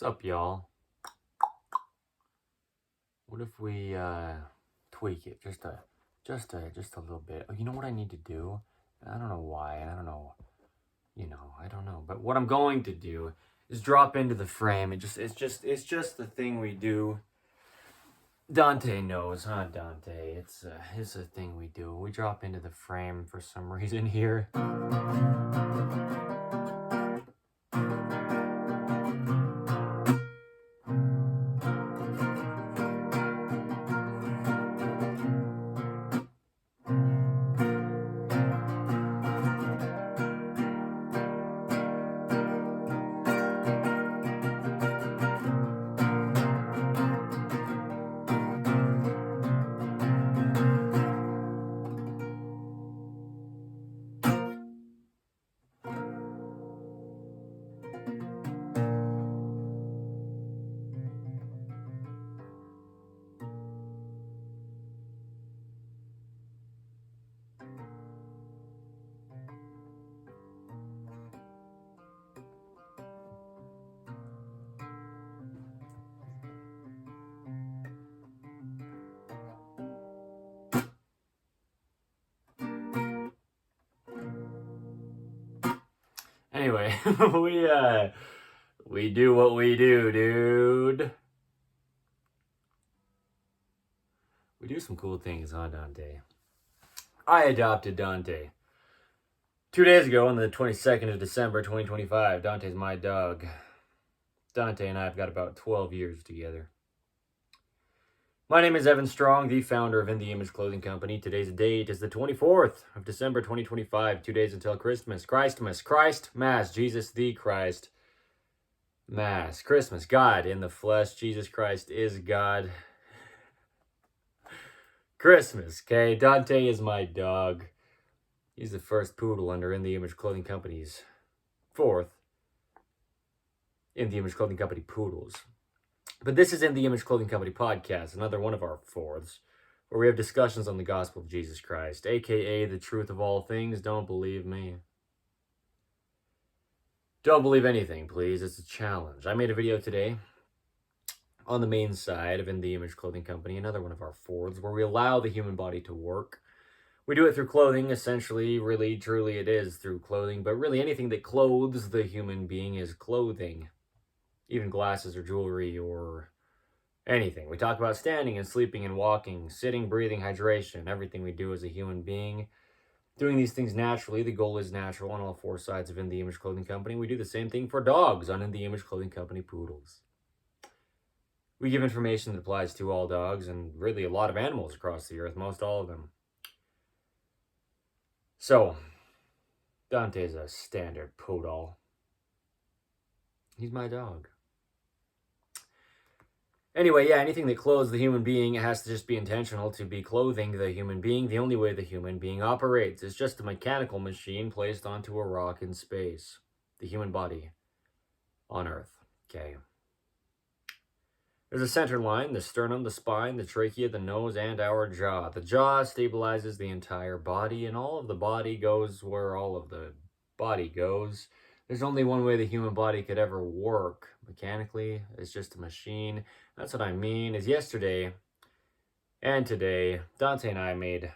What's up, y'all? What if we tweak it just a little bit? Oh, you know what I need to do? I don't know why, and I don't know, I don't know. But what I'm going to do is drop into the frame. It's just the thing we do. Dante knows, huh, Dante? It's a thing we do. We drop into the frame for some reason here. Anyway, we do what we do, dude. We do some cool things, huh, Dante? I adopted Dante 2 days ago on the 22nd of December, 2025. Dante's my dog. Dante and I have got about 12 years together. My name is Evan Strong, the founder of In The Image Clothing Company. Today's date is the 24th of December, 2025. 2 days until Christmas. Christ, Mass, Jesus the Christ. Mass, Christmas, God in the flesh. Jesus Christ is God. Christmas, okay? Dante is my dog. He's the first poodle under In The Image Clothing Company's fourth In The Image Clothing Company poodles. But this is In The Image Clothing Company Podcast, another one of our fourths, where we have discussions on the gospel of Jesus Christ, aka the truth of all things. Don't believe me. Don't believe anything, please. It's a challenge. I made a video today on the main side of In The Image Clothing Company, another one of our fourths, where we allow the human body to work. We do it through clothing, essentially, really, truly it is through clothing, but really anything that clothes the human being is clothing. Even glasses or jewelry or anything. We talk about standing and sleeping and walking, sitting, breathing, hydration, everything we do as a human being. Doing these things naturally, the goal is natural on all four sides of In The Image Clothing Company. We do the same thing for dogs on In The Image Clothing Company poodles. We give information that applies to all dogs and really a lot of animals across the earth, most all of them. So, Dante's a standard poodle. He's my dog. Anyway, yeah, anything that clothes the human being, it has to just be intentional to be clothing the human being. The only way the human being operates is just a mechanical machine placed onto a rock in space. The human body on Earth, okay? There's a center line, the sternum, the spine, the trachea, the nose, and our jaw. The jaw stabilizes the entire body, and all of the body goes where all of the body goes. There's only one way the human body could ever work mechanically. It's just a machine. That's what I mean, is yesterday and today, Dante and I made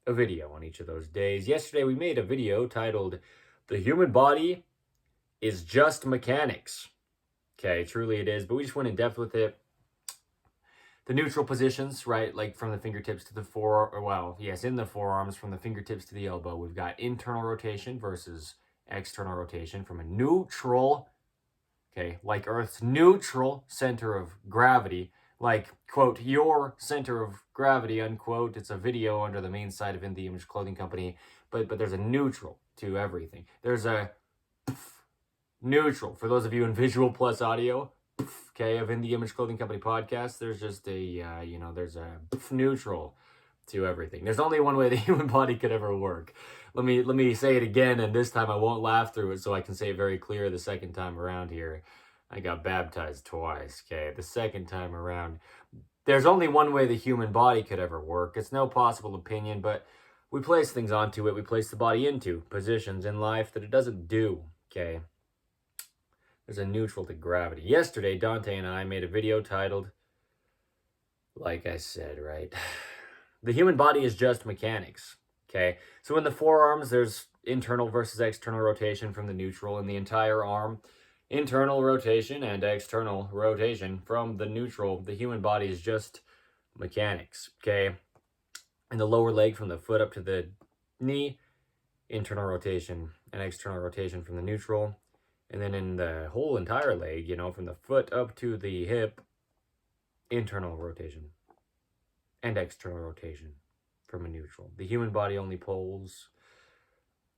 a video on each of those days. Yesterday we made a video titled, "The Human Body is Just Mechanics." Okay, truly it is, but we just went in depth with it. The neutral positions, right, like from the fingertips to the in the forearms, from the fingertips to the elbow, we've got internal rotation versus external rotation from a neutral, okay, like Earth's neutral center of gravity, like, quote, your center of gravity, unquote. It's a video under the main side of In The Image Clothing Company, but there's a neutral to everything. There's a neutral for those of you in visual plus audio, okay, of In The Image Clothing Company podcast. There's just a there's a neutral to everything. There's only one way the human body could ever work. Let me say it again, and this time I won't laugh through it so I can say it very clear the second time around here. I got baptized twice, okay? The second time around. There's only one way the human body could ever work. It's no possible opinion, but we place things onto it. We place the body into positions in life that it doesn't do, okay? There's a neutral to gravity. Yesterday, Dante and I made a video titled, like I said, right? The human body is just mechanics. Okay, so in the forearms, there's internal versus external rotation from the neutral. In the entire arm, internal rotation and external rotation from the neutral. The human body is just mechanics. Okay, in the lower leg from the foot up to the knee, internal rotation and external rotation from the neutral. And then in the whole entire leg, from the foot up to the hip, internal rotation and external rotation from a neutral. The human body only pulls.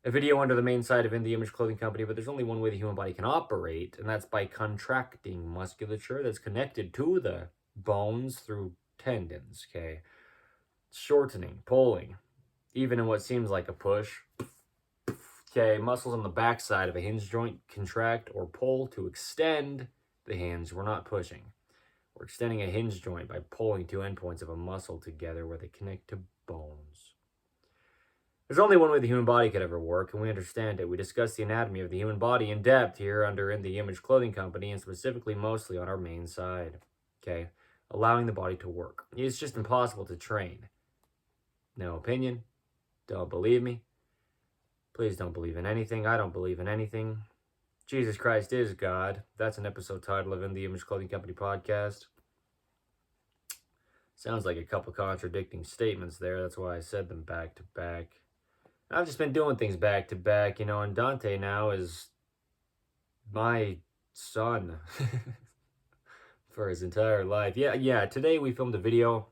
A video under the main site of In the Image Clothing Company, but there's only one way the human body can operate, and that's by contracting musculature that's connected to the bones through tendons, okay? Shortening, pulling, even in what seems like a push. Okay, muscles on the backside of a hinge joint contract or pull to extend the hinge. We're not pushing. We're extending a hinge joint by pulling two endpoints of a muscle together where they connect to bones. There's only one way the human body could ever work, and we understand it. We discuss the anatomy of the human body in depth here under In the Image Clothing Company, and specifically mostly on our main side. Okay, allowing the body to work. It's just impossible to train. No opinion. Don't believe me. Please don't believe in anything. I don't believe in anything. Jesus Christ is God. That's an episode title of In the Image Clothing Company podcast. Sounds like a couple contradicting statements there. That's why I said them back to back. I've just been doing things back to back, and Dante now is my son for his entire life. Yeah, today we filmed a video.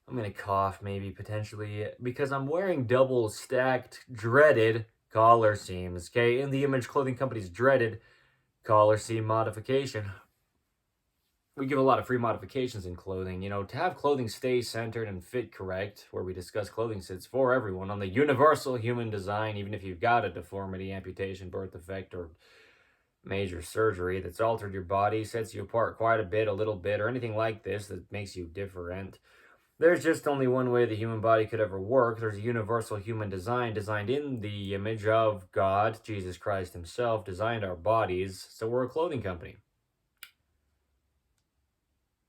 I'm going to cough maybe, potentially, because I'm wearing double stacked, dreaded collar seams, okay? In the Image Clothing Company's dreaded collar seam modification. We give a lot of free modifications in clothing, to have clothing stay centered and fit correct, where we discuss clothing sits for everyone on the universal human design, even if you've got a deformity, amputation, birth defect, or major surgery that's altered your body, sets you apart quite a bit, a little bit, or anything like this that makes you different. There's just only one way the human body could ever work. There's a universal human design designed in the image of God, Jesus Christ himself, designed our bodies, so we're a clothing company.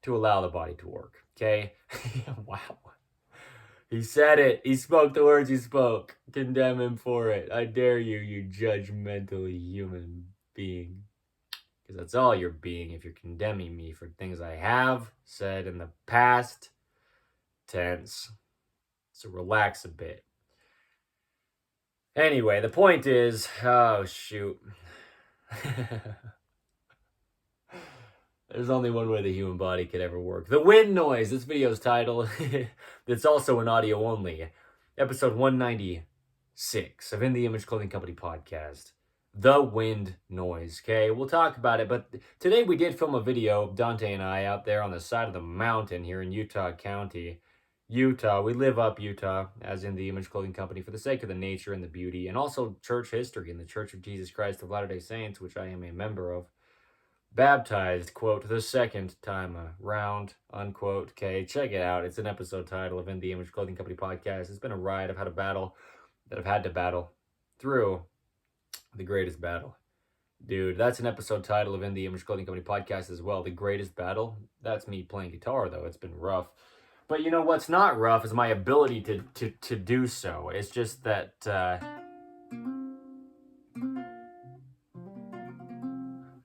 To allow the body to work, okay? Wow. He said it. He spoke the words he spoke. Condemn him for it. I dare you, you judgmental human being. Because that's all you're being if you're condemning me for things I have said in the past tense. So relax a bit. Anyway, the point is, oh shoot. There's only one way the human body could ever work. The wind noise. This video's title. It's also an audio only. Episode 196 of In the Image Clothing Company podcast. The wind noise. Okay, we'll talk about it. But today we did film a video of Dante and I out there on the side of the mountain here in Utah County. Utah. We live up Utah, as in the Image Clothing Company, for the sake of the nature and the beauty, and also church history in the Church of Jesus Christ of Latter-day Saints, which I am a member of. Baptized, quote, the second time around, unquote. Okay, check it out. It's an episode title of In the Image Clothing Company podcast. It's been a ride. I've had to battle through the greatest battle. Dude, that's an episode title of In the Image Clothing Company podcast as well. The greatest battle. That's me playing guitar, though. It's been rough. But you know what's not rough is my ability to do so. It's just that,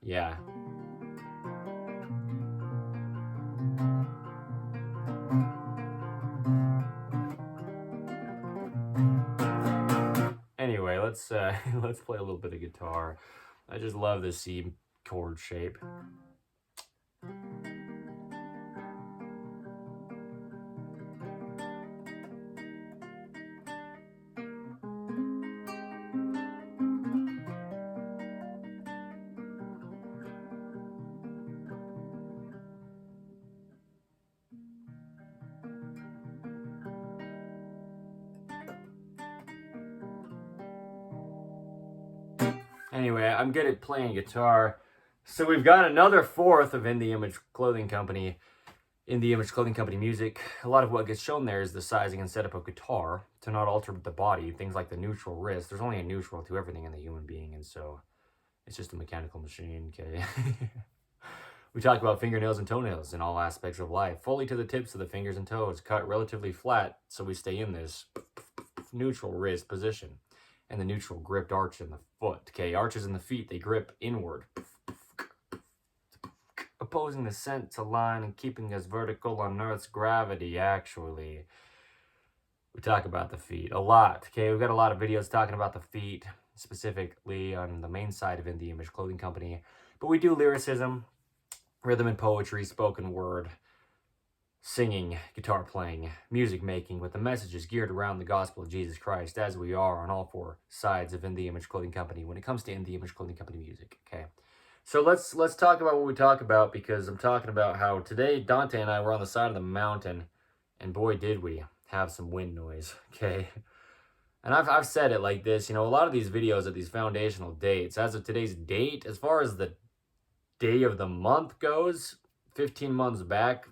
yeah. Anyway, let's play a little bit of guitar. I just love the C chord shape. Anyway, I'm good at playing guitar. So we've got another fourth of In the Image Clothing Company, In the Image Clothing Company music. A lot of what gets shown there is the sizing and setup of guitar to not alter the body. Things like the neutral wrist. There's only a neutral to everything in the human being, and so It's just a mechanical machine, okay? We talk about fingernails and toenails in all aspects of life, fully to the tips of the fingers and toes, cut relatively flat so we stay in this neutral wrist position and the neutral gripped arch in the foot. Okay, arches in the feet, they grip inward, opposing the scent to line and keeping us vertical on Earth's gravity, actually. We talk about the feet a lot. Okay, we've got a lot of videos talking about the feet, specifically on the main side of In The Image Clothing Company. But we do lyricism, rhythm and poetry, spoken word, singing, guitar playing, music making with the messages geared around the gospel of Jesus Christ, as we are on all four sides of In The Image Clothing Company when it comes to In The Image Clothing Company music, okay? So let's talk about what we talk about, because I'm talking about how today Dante and I were on the side of the mountain, and boy did we have some wind noise, okay? And I've said it like this, a lot of these videos at these foundational dates, as of today's date, as far as the day of the month goes, 15 months back,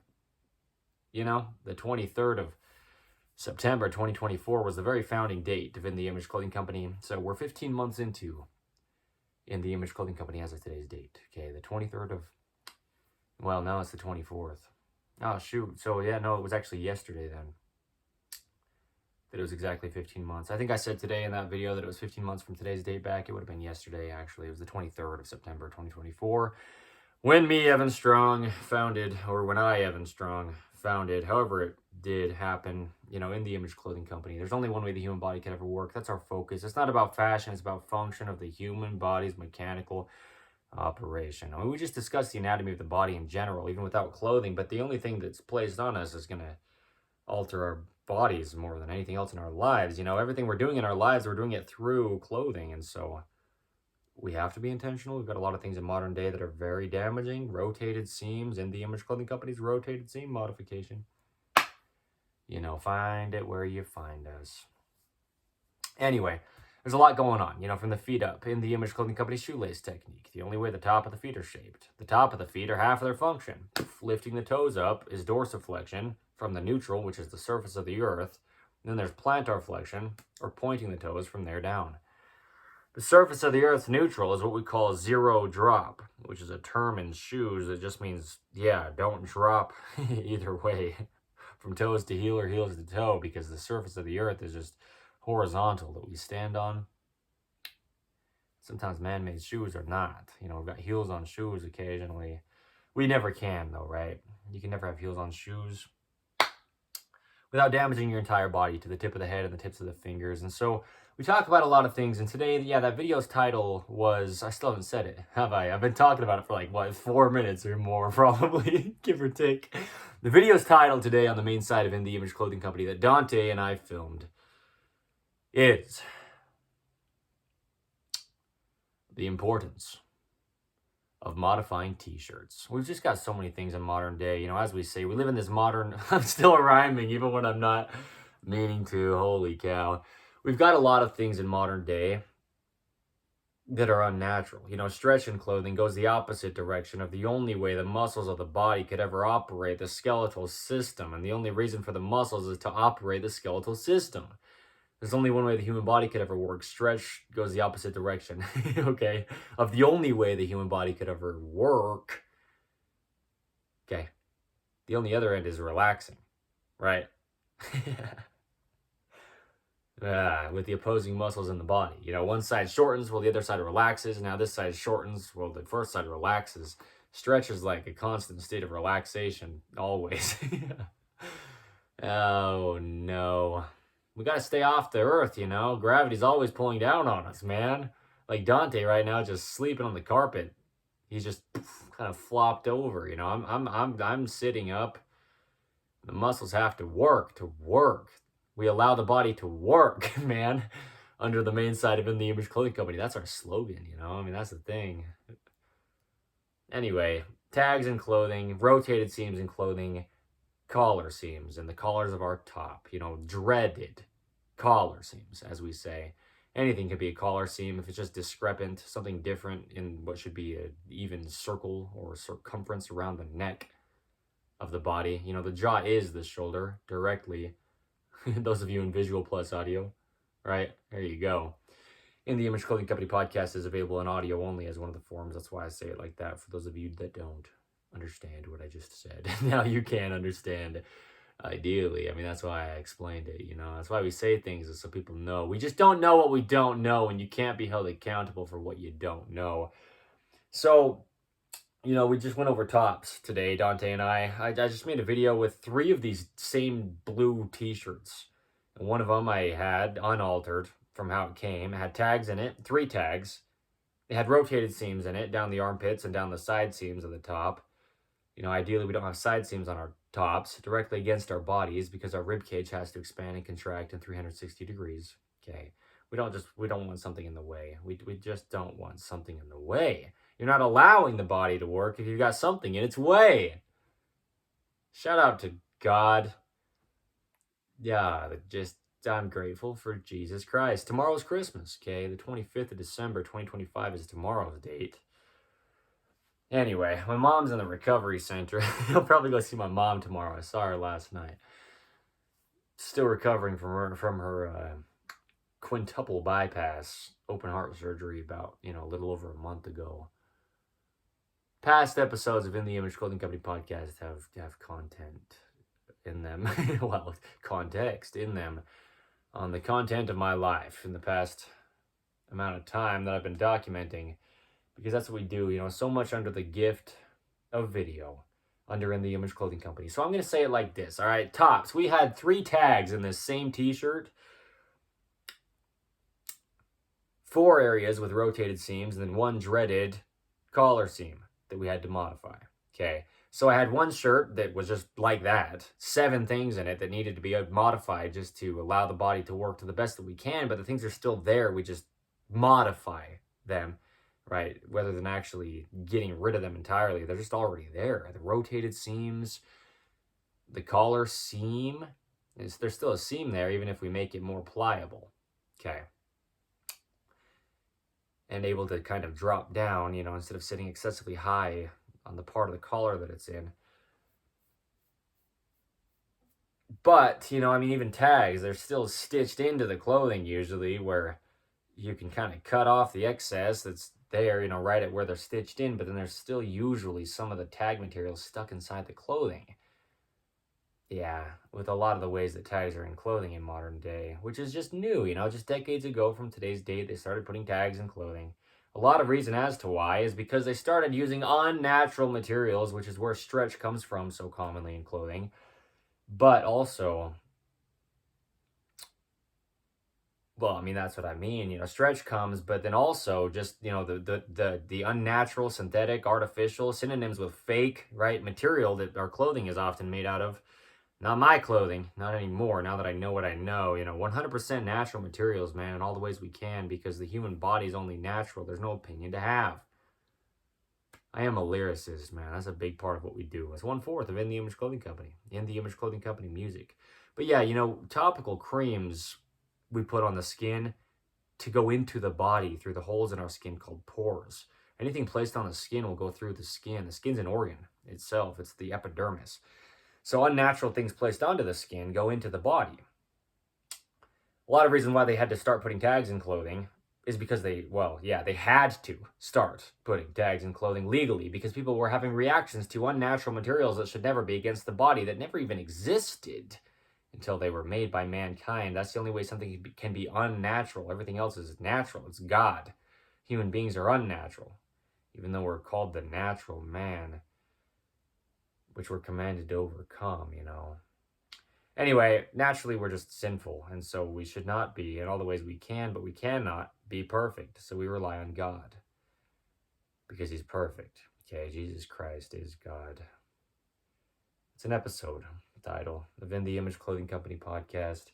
the 23rd of September 2024 was the very founding date of In The Image Clothing Company. So we're 15 months into In The Image Clothing Company as of today's date. Okay, the 23rd of, well, now it's the 24th. Oh, shoot. So, yeah, no, it was actually yesterday then that it was exactly 15 months. I think I said today in that video that it was 15 months from today's date back. It would have been yesterday, actually. It was the 23rd of September 2024. When me, Evan Strong, founded, or when I, Evan Strong, founded, however it did happen, In The Image Clothing Company. There's only one way the human body can ever work. That's our focus. It's not about fashion. It's about function of the human body's mechanical operation. I mean, we just discussed the anatomy of the body in general, even without clothing, but the only thing that's placed on us is going to alter our bodies more than anything else in our lives. Everything we're doing in our lives, we're doing it through clothing, and so we have to be intentional. We've got a lot of things in modern day that are very damaging. Rotated seams, In The Image Clothing Company's rotated seam modification. Find it where you find us. Anyway, there's a lot going on, from the feet up. In The Image Clothing Company's shoelace technique. The only way the top of the feet are shaped. The top of the feet are half of their function. Lifting the toes up is dorsiflexion from the neutral, which is the surface of the earth. And then there's plantar flexion, or pointing the toes from there down. The surface of the Earth's neutral is what we call zero drop, which is a term in shoes that just means, don't drop either way, from toes to heel or heels to toe, because the surface of the Earth is just horizontal that we stand on. Sometimes man-made shoes are not. We've got heels on shoes occasionally. We never can, though, right? You can never have heels on shoes without damaging your entire body to the tip of the head and the tips of the fingers. And so we talk about a lot of things, and today, that video's title was, I still haven't said it, have I? I've been talking about it for 4 minutes or more, probably, give or take. The video's title today on the main side of In The Image Clothing Company that Dante and I filmed is the importance of modifying t-shirts. We've just got so many things in modern day, as we say, we live in this modern, I'm still rhyming even when I'm not meaning to, holy cow. We've got a lot of things in modern day that are unnatural. Stretch in clothing goes the opposite direction of the only way the muscles of the body could ever operate, the skeletal system. And the only reason for the muscles is to operate the skeletal system. There's only one way the human body could ever work. Stretch goes the opposite direction, okay, of the only way the human body could ever work. Okay. The only other end is relaxing, right? With the opposing muscles in the body. One side shortens while the other side relaxes. Now this side shortens while the first side relaxes. Stretch is like a constant state of relaxation, always. Oh, no. We got to stay off the earth, Gravity's always pulling down on us, man. Like Dante right now, just sleeping on the carpet. He's just kind of flopped over, I'm sitting up. The muscles have to work. We allow the body to work, man, under the main side of In The Image Clothing Company. That's our slogan, that's the thing. Anyway, tags in clothing, rotated seams in clothing, collar seams, and the collars of our top, dreaded collar seams, as we say. Anything could be a collar seam if it's just discrepant, something different in what should be an even circle or circumference around the neck of the body. The jaw is the shoulder directly. Those of you in Visual Plus Audio, right? There you go. In the Image Clothing Company podcast is available in audio only as one of the forms. That's why I say it like that. For those of you that don't understand what I just said, now you can understand. Ideally, I mean, that's why I explained it. That's why we say things, is so people know. We just don't know what we don't know, and you can't be held accountable for what you don't know. So, we just went over tops today, Dante and I just made a video with 3 of these same blue t-shirts. And one of them I had unaltered from how it came. It had tags in it, 3 tags. It had rotated seams in it, down the armpits and down the side seams of the top. Ideally we don't have side seams on our tops directly against our bodies because our rib cage has to expand and contract in 360 degrees. Okay. We don't want something in the way. We just don't want something in the way. You're not allowing the body to work if you've got something in its way. Shout out to God. Yeah, I'm grateful for Jesus Christ. Tomorrow's Christmas, okay? The 25th of December, 2025 is tomorrow's date. Anyway, my mom's in the recovery center. I'll probably go see my mom tomorrow. I saw her last night. Still recovering from her quintuple bypass open heart surgery about, a little over a month ago. Past episodes of In the Image Clothing Company podcast have content in them. Well, context in them on the content of my life in the past amount of time that I've been documenting, because that's what we do, so much under the gift of video, under In the Image Clothing Company. So I'm going to say it like this, all right? Tops. We had 3 tags in this same t-shirt. 4 areas with rotated seams, and then 1 dreaded collar seam that we had to modify. Okay. So I had 1 shirt that was just like that, 7 things in it that needed to be modified just to allow the body to work to the best that we can, but the things are still there. We just modify them, right? Rather than actually getting rid of them entirely. They're just already there. The rotated seams, the collar seam, there's still a seam there, even if we make it more pliable. Okay. And able to kind of drop down, instead of sitting excessively high on the part of the collar that it's in. But, even tags, they're still stitched into the clothing usually, where you can kind of cut off the excess that's there, right at where they're stitched in, but then there's still usually some of the tag material stuck inside the clothing. Yeah, with a lot of the ways that tags are in clothing in modern day, which is just new, just decades ago from today's date, they started putting tags in clothing. A lot of reason as to why is because they started using unnatural materials, which is where stretch comes from so commonly in clothing. But also, well, I mean, that's what I mean, stretch comes, but then also just, the unnatural, synthetic, artificial, synonyms with fake, right, material that our clothing is often made out of. Not my clothing, not anymore, now that I know what I know. 100% natural materials, man, in all the ways we can, because the human body is only natural. There's no opinion to have. I am a lyricist, man. That's a big part of what we do. It's 1/4 of In the Image Clothing Company. In the Image Clothing Company music. But yeah, topical creams we put on the skin to go into the body through the holes in our skin called pores. Anything placed on the skin will go through the skin. The skin's an organ itself. It's the epidermis. So unnatural things placed onto the skin go into the body. A lot of reasons why they had to start putting tags in clothing is because they had to start putting tags in clothing legally, because people were having reactions to unnatural materials that should never be against the body, that never even existed until they were made by mankind. That's the only way something can be unnatural. Everything else is natural. It's God. Human beings are unnatural, even though we're called the natural man, which we're commanded to overcome, Anyway, naturally, we're just sinful, and so we should not be in all the ways we can, but we cannot be perfect, so we rely on God, because he's perfect, okay? Jesus Christ is God. It's an episode title of In the Image Clothing Company podcast.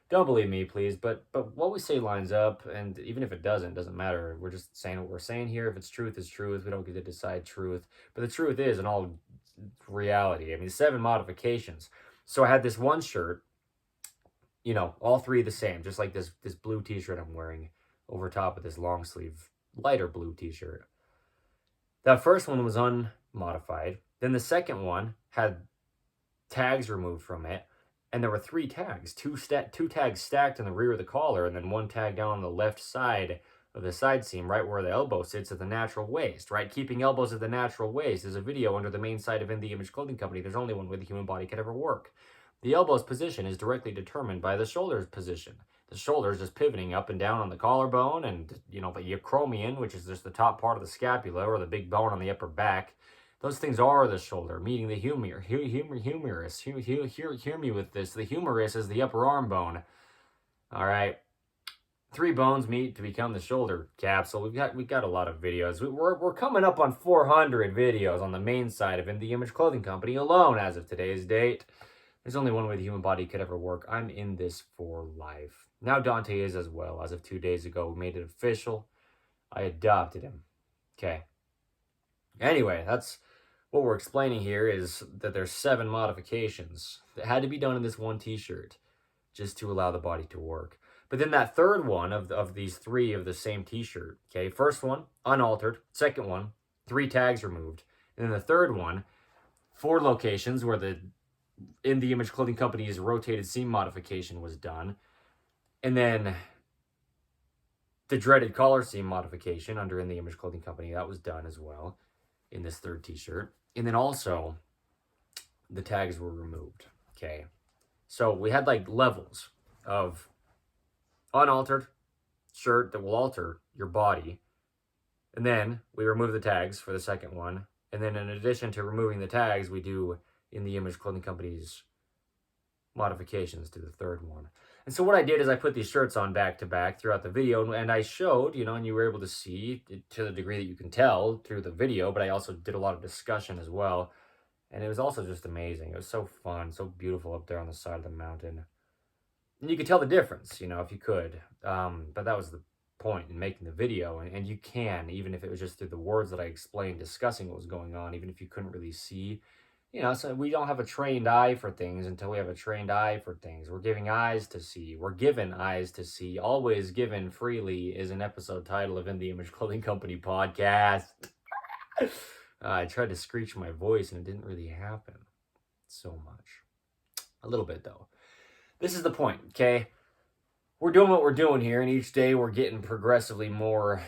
Don't believe me, please, but what we say lines up, and even if it doesn't matter. We're just saying what we're saying here. If it's truth, it's truth. We don't get to decide truth, but the truth is, in all reality, I mean, 7 modifications. So I had this 1 shirt, all 3 the same, just like this blue t-shirt I'm wearing over top of this long sleeve lighter blue t-shirt. That first one was unmodified. Then the second one had tags removed from it, and there were 3 tags, two tags stacked in the rear of the collar, and then 1 tag down on the left side of the side seam, right where the elbow sits at the natural waist, right? Keeping elbows at the natural waist is a video under the main site of In the Image Clothing Company. There's only one way the human body could ever work. The elbow's position is directly determined by the shoulder's position. The shoulder's just pivoting up and down on the collarbone, and the acromion, which is just the top part of the scapula or the big bone on the upper back. Those things are the shoulder, meeting the humerus. Hear me with this. The humerus is the upper arm bone. All right. 3 bones meet to become the shoulder capsule. We've got a lot of videos. We're coming up on 400 videos on the main side of In the Image Clothing Company alone as of today's date. There's only one way the human body could ever work. I'm in this for life. Now Dante is as well. As of 2 days ago, we made it official. I adopted him. Okay. Anyway, that's what we're explaining here, is that there's 7 modifications that had to be done in this one t-shirt just to allow the body to work. But then that third one of these 3 of the same t-shirt, okay, first one, unaltered. Second one, 3 tags removed. And then the third one, 4 locations where the In the Image Clothing Company's rotated seam modification was done. And then the dreaded collar seam modification under In the Image Clothing Company, that was done as well in this third t-shirt. And then also the tags were removed. Okay. So we had like levels of unaltered shirt that will alter your body. And then we remove the tags for the second one. And then in addition to removing the tags, we do In the Image Clothing Company's modifications to the third one. And so what I did is I put these shirts on back to back throughout the video, and I showed, and you were able to see to the degree that you can tell through the video, but I also did a lot of discussion as well. And it was also just amazing. It was so fun, so beautiful up there on the side of the mountain. And you could tell the difference, if you could. But that was the point in making the video. And you can, even if it was just through the words that I explained, discussing what was going on, even if you couldn't really see. So we don't have a trained eye for things until we have a trained eye for things. We're giving eyes to see. We're given eyes to see. Always given freely is an episode title of In the Image Clothing Company podcast. I tried to screech my voice and it didn't really happen so much. A little bit though. This is the point, okay? We're doing what we're doing here, and each day we're getting progressively more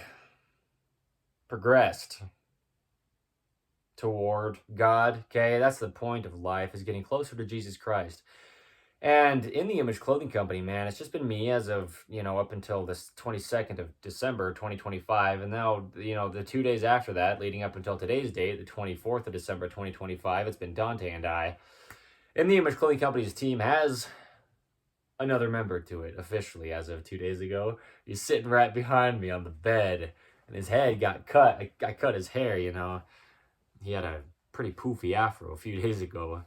progressed toward God, okay? That's the point of life, is getting closer to Jesus Christ. And In the Image Clothing Company, man, it's just been me as of, up until this 22nd of December, 2025. And now, the 2 days after that, leading up until today's date, the 24th of December, 2025, it's been Dante and I. In the Image Clothing Company's team has another member to it, officially, as of 2 days ago. He's sitting right behind me on the bed, and his head got cut. I cut his hair, He had a pretty poofy afro a few days ago.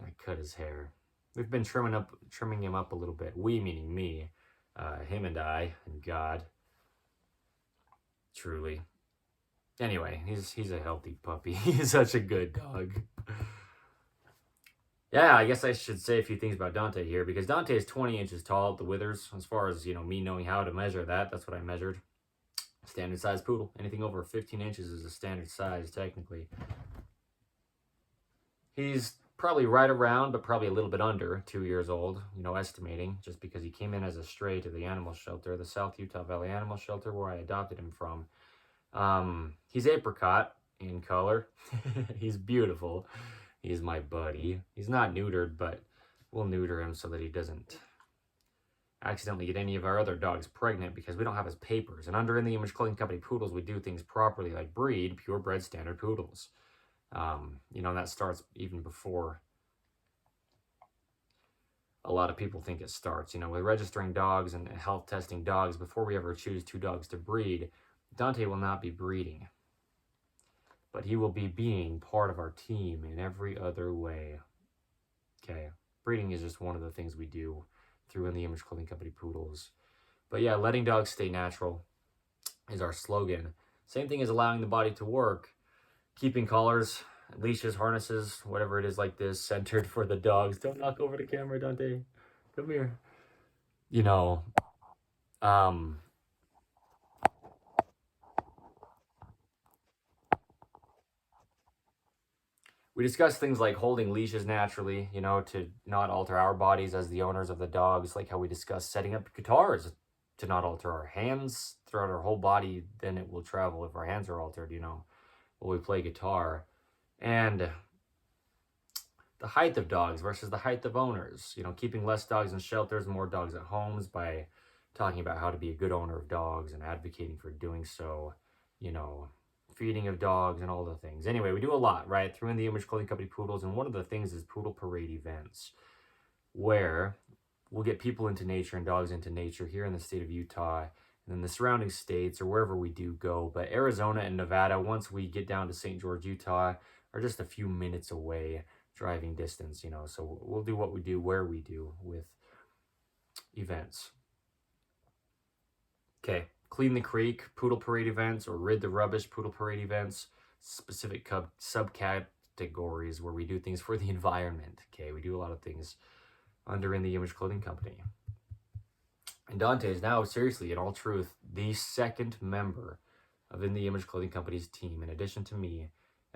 I cut his hair. We've been trimming him up a little bit. We, meaning me, him and I, and God. Truly. Anyway, he's a healthy puppy. He's such a good dog. Yeah, I guess I should say a few things about Dante here, because Dante is 20 inches tall at the withers. As far as, me knowing how to measure that, that's what I measured. Standard size poodle. Anything over 15 inches is a standard size, technically. He's probably right around, but probably a little bit under 2 years old, estimating, just because he came in as a stray to the animal shelter, the South Utah Valley Animal Shelter, where I adopted him from. He's apricot in color. He's beautiful. He's my buddy. He's not neutered, but we'll neuter him so that he doesn't accidentally get any of our other dogs pregnant, because we don't have his papers. And under In the Image Clothing Company poodles, we do things properly, like breed purebred standard poodles. And that starts even before a lot of people think it starts. With registering dogs and health testing dogs, before we ever choose 2 dogs to breed, Dante will not be breeding. But he will be being part of our team in every other way. Okay. Breeding is just one of the things we do through In the Image Clothing Company poodles. But yeah, letting dogs stay natural is our slogan. Same thing as allowing the body to work. Keeping collars, leashes, harnesses, whatever it is like this, centered for the dogs. Don't knock over the camera, Dante. Come here. We discuss things like holding leashes naturally, to not alter our bodies as the owners of the dogs, like how we discuss setting up guitars to not alter our hands throughout our whole body, then it will travel. If our hands are altered, when we play guitar. And the height of dogs versus the height of owners, keeping less dogs in shelters, more dogs at homes, by talking about how to be a good owner of dogs and advocating for doing so, feeding of dogs and all the things. Anyway, we do a lot, right, through In the Image Clothing Company Poodles, and one of the things is Poodle Parade events, where we'll get people into nature and dogs into nature here in the state of Utah and then the surrounding states or wherever we do go. But Arizona and Nevada, once we get down to St. George, Utah, are just a few minutes away driving distance, so we'll do what we do where we do with events. Okay, Clean the Creek, Poodle Parade events, or Rid the Rubbish, Poodle Parade events, specific subcategories where we do things for the environment. Okay, we do a lot of things under In the Image Clothing Company. And Dante is now, seriously, in all truth, the second member of In the Image Clothing Company's team, in addition to me,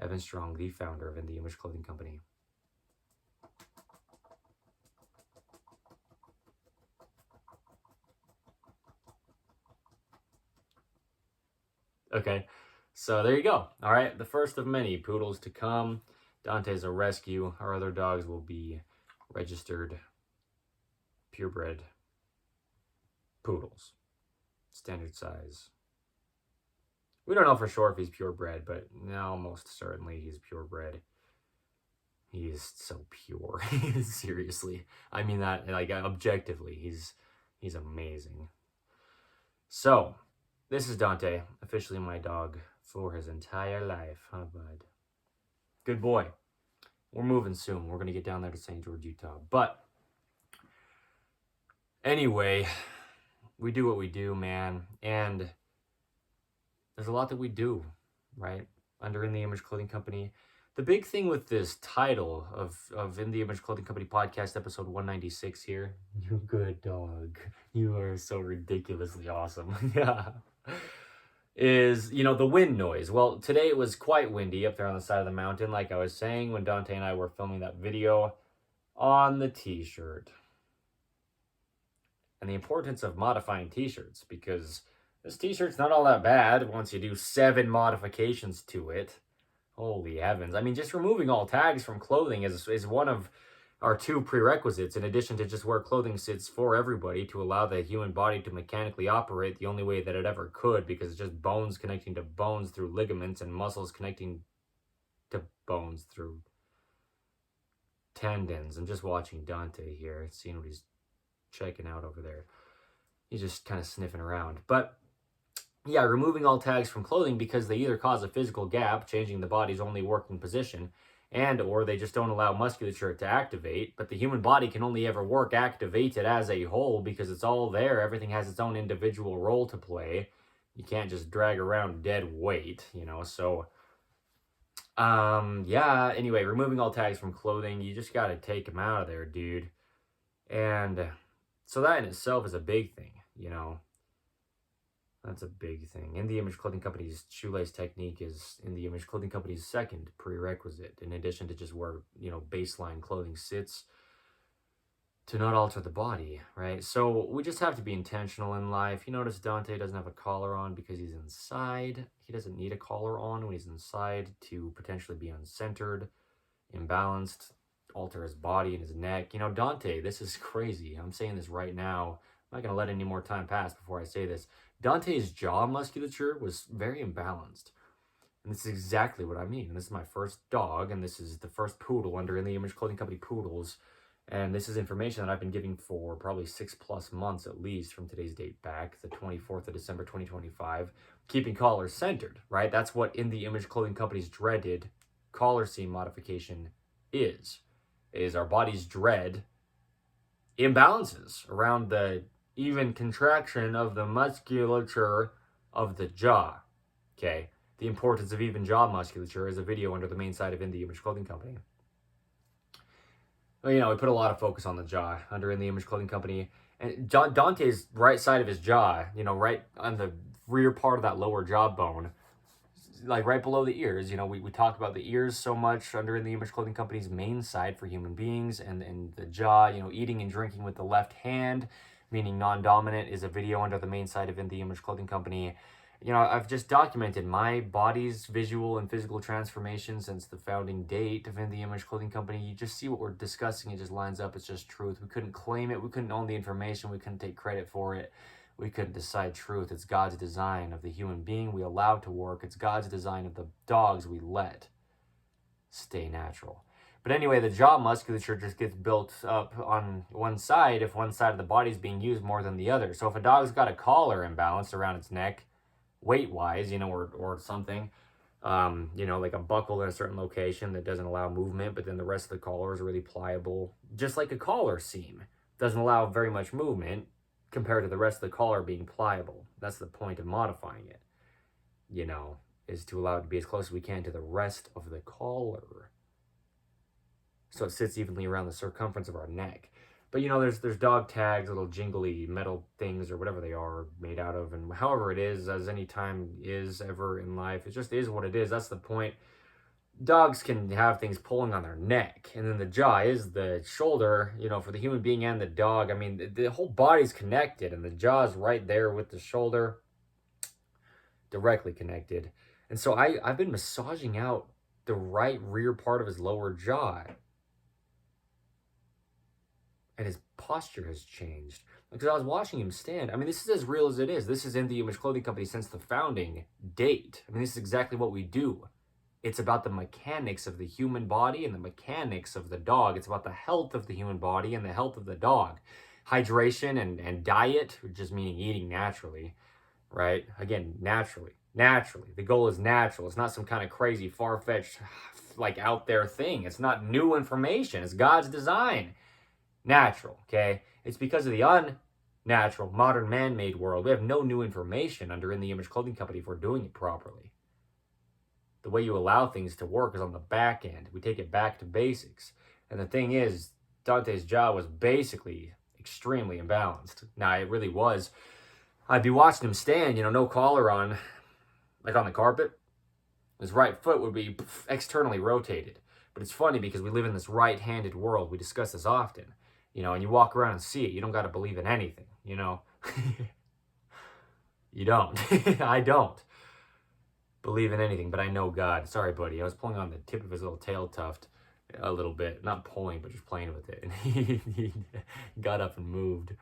Evan Strong, the founder of In the Image Clothing Company. Okay, so there you go. All right, the first of many poodles to come. Dante's a rescue. Our other dogs will be registered, purebred poodles, standard size. We don't know for sure if he's purebred, but no, most certainly he's purebred. He is so pure. Seriously, I mean that, like, objectively, he's amazing. So, this is Dante, officially my dog for his entire life, huh, bud? Good boy. We're moving soon. We're going to get down there to St. George, Utah. But anyway, we do what we do, man. And there's a lot that we do, right? Under In the Image Clothing Company. The big thing with this title of In the Image Clothing Company podcast, episode 196 here. You good dog. You are so ridiculously awesome. Yeah. Is, the wind noise. Well, today it was quite windy up there on the side of the mountain, like I was saying, when Dante and I were filming that video on the t-shirt. And the importance of modifying t-shirts, because this t-shirt's not all that bad once you do 7 modifications to it. Holy heavens. I mean, just removing all tags from clothing is one of our 2 prerequisites, in addition to just where clothing sits for everybody, to allow the human body to mechanically operate the only way that it ever could, because it's just bones connecting to bones through ligaments and muscles connecting to bones through tendons. I'm just watching Dante here, seeing what he's checking out over there. He's just kind of sniffing around. But yeah, removing all tags from clothing, because they either cause a physical gap, changing the body's only working position, and or they just don't allow musculature to activate. But the human body can only ever work activated as a whole, because it's all there. Everything has its own individual role to play. You can't just drag around dead weight, so yeah, anyway, removing all tags from clothing, you just got to take them out of there, dude. And so that in itself is a big thing, That's a big thing. In the Image Clothing Company's shoelace technique is In the Image Clothing Company's second prerequisite, in addition to just where, baseline clothing sits, to not alter the body, right? So we just have to be intentional in life. You notice Dante doesn't have a collar on because he's inside. He doesn't need a collar on when he's inside to potentially be uncentered, imbalanced, alter his body and his neck. Dante, this is crazy. I'm saying this right now. I'm not going to let any more time pass before I say this. Dante's jaw musculature was very imbalanced. And this is exactly what I mean. And this is my first dog, and this is the first poodle under In the Image Clothing Company Poodles. And this is information that I've been giving for probably 6+ months at least from today's date back, the 24th of December, 2025. Keeping collars centered, right? That's what In the Image Clothing Company's dreaded collar seam modification is our body's dread imbalances around the even contraction of the musculature of the jaw. Okay, the importance of even jaw musculature is a video under the main site of In the Image Clothing Company. Well, we put a lot of focus on the jaw under In the Image Clothing Company. And Dante's right side of his jaw, right on the rear part of that lower jawbone, like right below the ears. We talk about the ears so much under In the Image Clothing Company's main site for human beings, and the jaw, eating and drinking with the left hand, meaning non-dominant, is a video under the main site of In The Image Clothing Company. I've just documented my body's visual and physical transformation since the founding date of In The Image Clothing Company. You just see what we're discussing. It just lines up. It's just truth. We couldn't claim it. We couldn't own the information. We couldn't take credit for it. We couldn't decide truth. It's God's design of the human being we allowed to work. It's God's design of the dogs we let stay natural. But anyway, the jaw musculature just gets built up on one side if one side of the body is being used more than the other. So if a dog's got a collar imbalance around its neck, weight-wise, or something, like a buckle in a certain location that doesn't allow movement, but then the rest of the collar is really pliable, just like a collar seam. Doesn't allow very much movement compared to the rest of the collar being pliable. That's the point of modifying it, is to allow it to be as close as we can to the rest of the collar, so it sits evenly around the circumference of our neck. But there's dog tags, little jingly metal things or whatever they are made out of, and however it is, as any time is ever in life, it just is what it is. That's the point. Dogs can have things pulling on their neck, and then the jaw is the shoulder, for the human being and the dog. I mean, the whole body's connected, and the jaw is right there with the shoulder, directly connected. And so I've been massaging out the right rear part of his lower jaw, and his posture has changed. Because I was watching him stand. I mean, this is as real as it is. This is In The Image Clothing Company since the founding date. I mean, this is exactly what we do. It's about the mechanics of the human body and the mechanics of the dog. It's about the health of the human body and the health of the dog. Hydration and diet, just meaning eating naturally, right? Again, naturally. Naturally. The goal is natural. It's not some kind of crazy, far-fetched, out there thing. It's not new information. It's God's design. Natural, okay? It's because of the unnatural, modern, man-made world. We have no new information under In The Image Clothing Company if we're doing it properly. The way you allow things to work is on the back end. We take it back to basics. And the thing is, Dante's jaw was basically extremely imbalanced. Now, it really was. I'd be watching him stand, no collar on, like on the carpet. His right foot would be externally rotated. But it's funny because we live in this right-handed world. We discuss this often. And you walk around and see it. You don't got to believe in anything, You don't. I don't believe in anything, but I know God. Sorry, buddy. I was pulling on the tip of his little tail tuft a little bit. Not pulling, but just playing with it. And he got up and moved.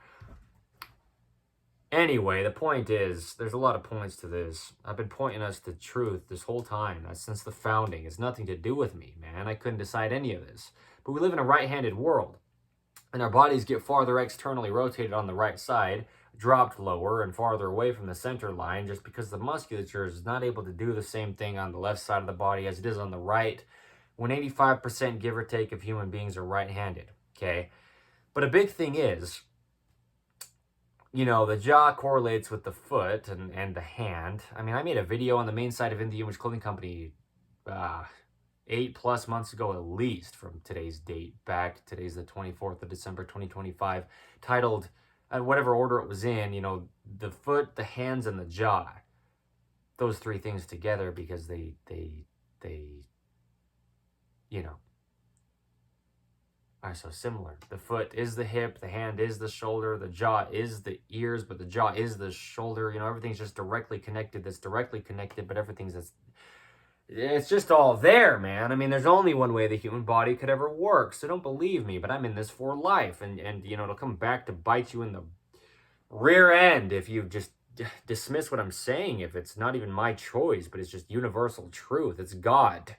Anyway, the point is, there's a lot of points to this. I've been pointing us to truth this whole time. That's since the founding. It's nothing to do with me, man. I couldn't decide any of this. But we live in a right-handed world. And our bodies get farther externally rotated on the right side, dropped lower and farther away from the center line, just because the musculature is not able to do the same thing on the left side of the body as it is on the right, when 85% give or take of human beings are right-handed, okay? But a big thing is, the jaw correlates with the foot and the hand. I mean, I made a video on the main site of In The Image Clothing Company 8+ months ago at least from today's date back. Today's the 24th of December, 2025, titled, whatever order it was in, the foot, the hands, and the jaw. Those three things together because they are so similar. The foot is the hip, the hand is the shoulder, the jaw is the ears, but the jaw is the shoulder. Everything's just directly connected. That's directly connected, but it's just all there, man. I mean, there's only one way the human body could ever work, so don't believe me, but I'm in this for life, and it'll come back to bite you in the rear end if you just dismiss what I'm saying, if it's not even my choice, but it's just universal truth. It's God,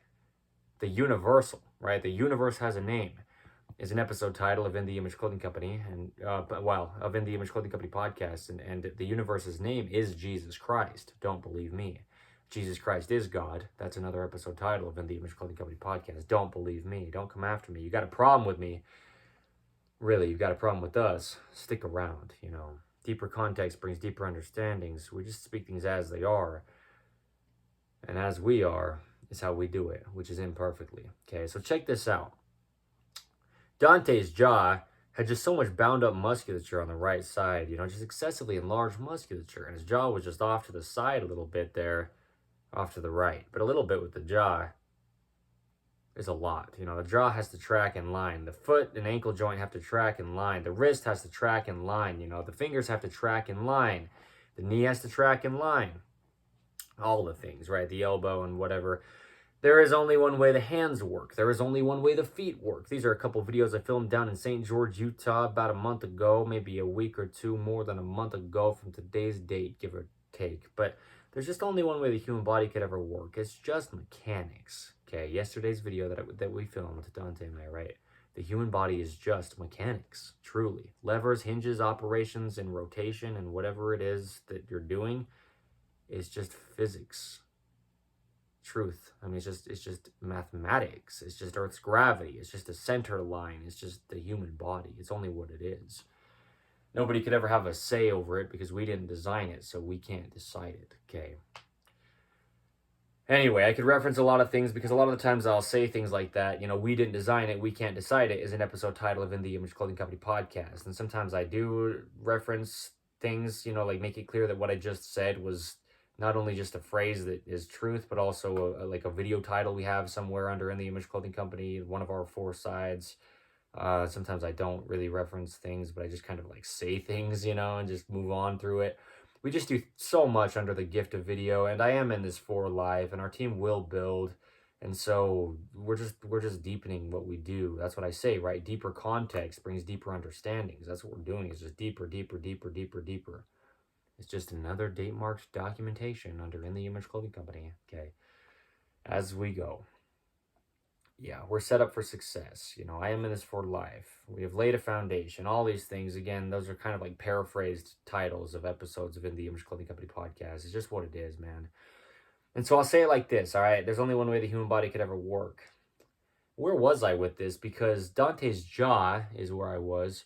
the universal, right? The universe has a name. Is an episode title of In The Image Clothing Company, and of In The Image Clothing Company podcast, and the universe's name is Jesus Christ. Don't believe me. Jesus Christ is God. That's another episode title of In The Image Clothing Company podcast. Don't believe me. Don't come after me. You got a problem with me. Really, you've got a problem with us. Stick around, Deeper context brings deeper understandings. We just speak things as they are. And as we are is how we do it, which is imperfectly. Okay, so check this out. Dante's jaw had just so much bound up musculature on the right side, just excessively enlarged musculature. And his jaw was just off to the side a little bit there, off to the right, but a little bit with the jaw There's a lot. You know, the jaw has to track in line. The foot and ankle joint have to track in line. The wrist has to track in line. You know, the fingers have to track in line. The knee has to track in line. All the things, right? The elbow and whatever. There is only one way the hands work. There is only one way the feet work. These are a couple videos I filmed down in St. George, Utah about a month ago, maybe a week or two, more than a month ago from today's date, give or take. But there's just only one way the human body could ever work. It's just mechanics. Okay, yesterday's video that we filmed, Dante and I, right? The human body is just mechanics, truly. Levers, hinges, operations, and rotation, and whatever it is that you're doing is just physics. Truth. I mean, it's just mathematics. It's just Earth's gravity. It's just a center line. It's just the human body. It's only what it is. Nobody could ever have a say over it because we didn't design it, so we can't decide it. Okay. Anyway, I could reference a lot of things because a lot of the times I'll say things like that. You know, we didn't design it, we can't decide it is an episode title of In the Image Clothing Company podcast. And sometimes I do reference things, you know, like make it clear that what I just said was not only just a phrase that is truth, but also like a video title we have somewhere under In the Image Clothing Company, one of our 4 sides. Sometimes I don't really reference things, but I just kind of like say things, you know, and just move on through it. We just do so much under the gift of video, and I am in this for life, and our team will build. And so we're just deepening what we do. That's what I say, right? Deeper context brings deeper understandings. That's what we're doing, is just deeper, deeper, deeper, deeper, deeper. It's just another date marked documentation under In the Image Clothing Company. Okay. As we go. Yeah, we're set up for success. You know, I am in this for life. We have laid a foundation. All these things, again, those are kind of like paraphrased titles of episodes of In the Image Clothing Company podcast. It's just what it is, man. And so I'll say it like this, all right? There's only one way the human body could ever work. Where was I with this? Because Dante's jaw is where I was.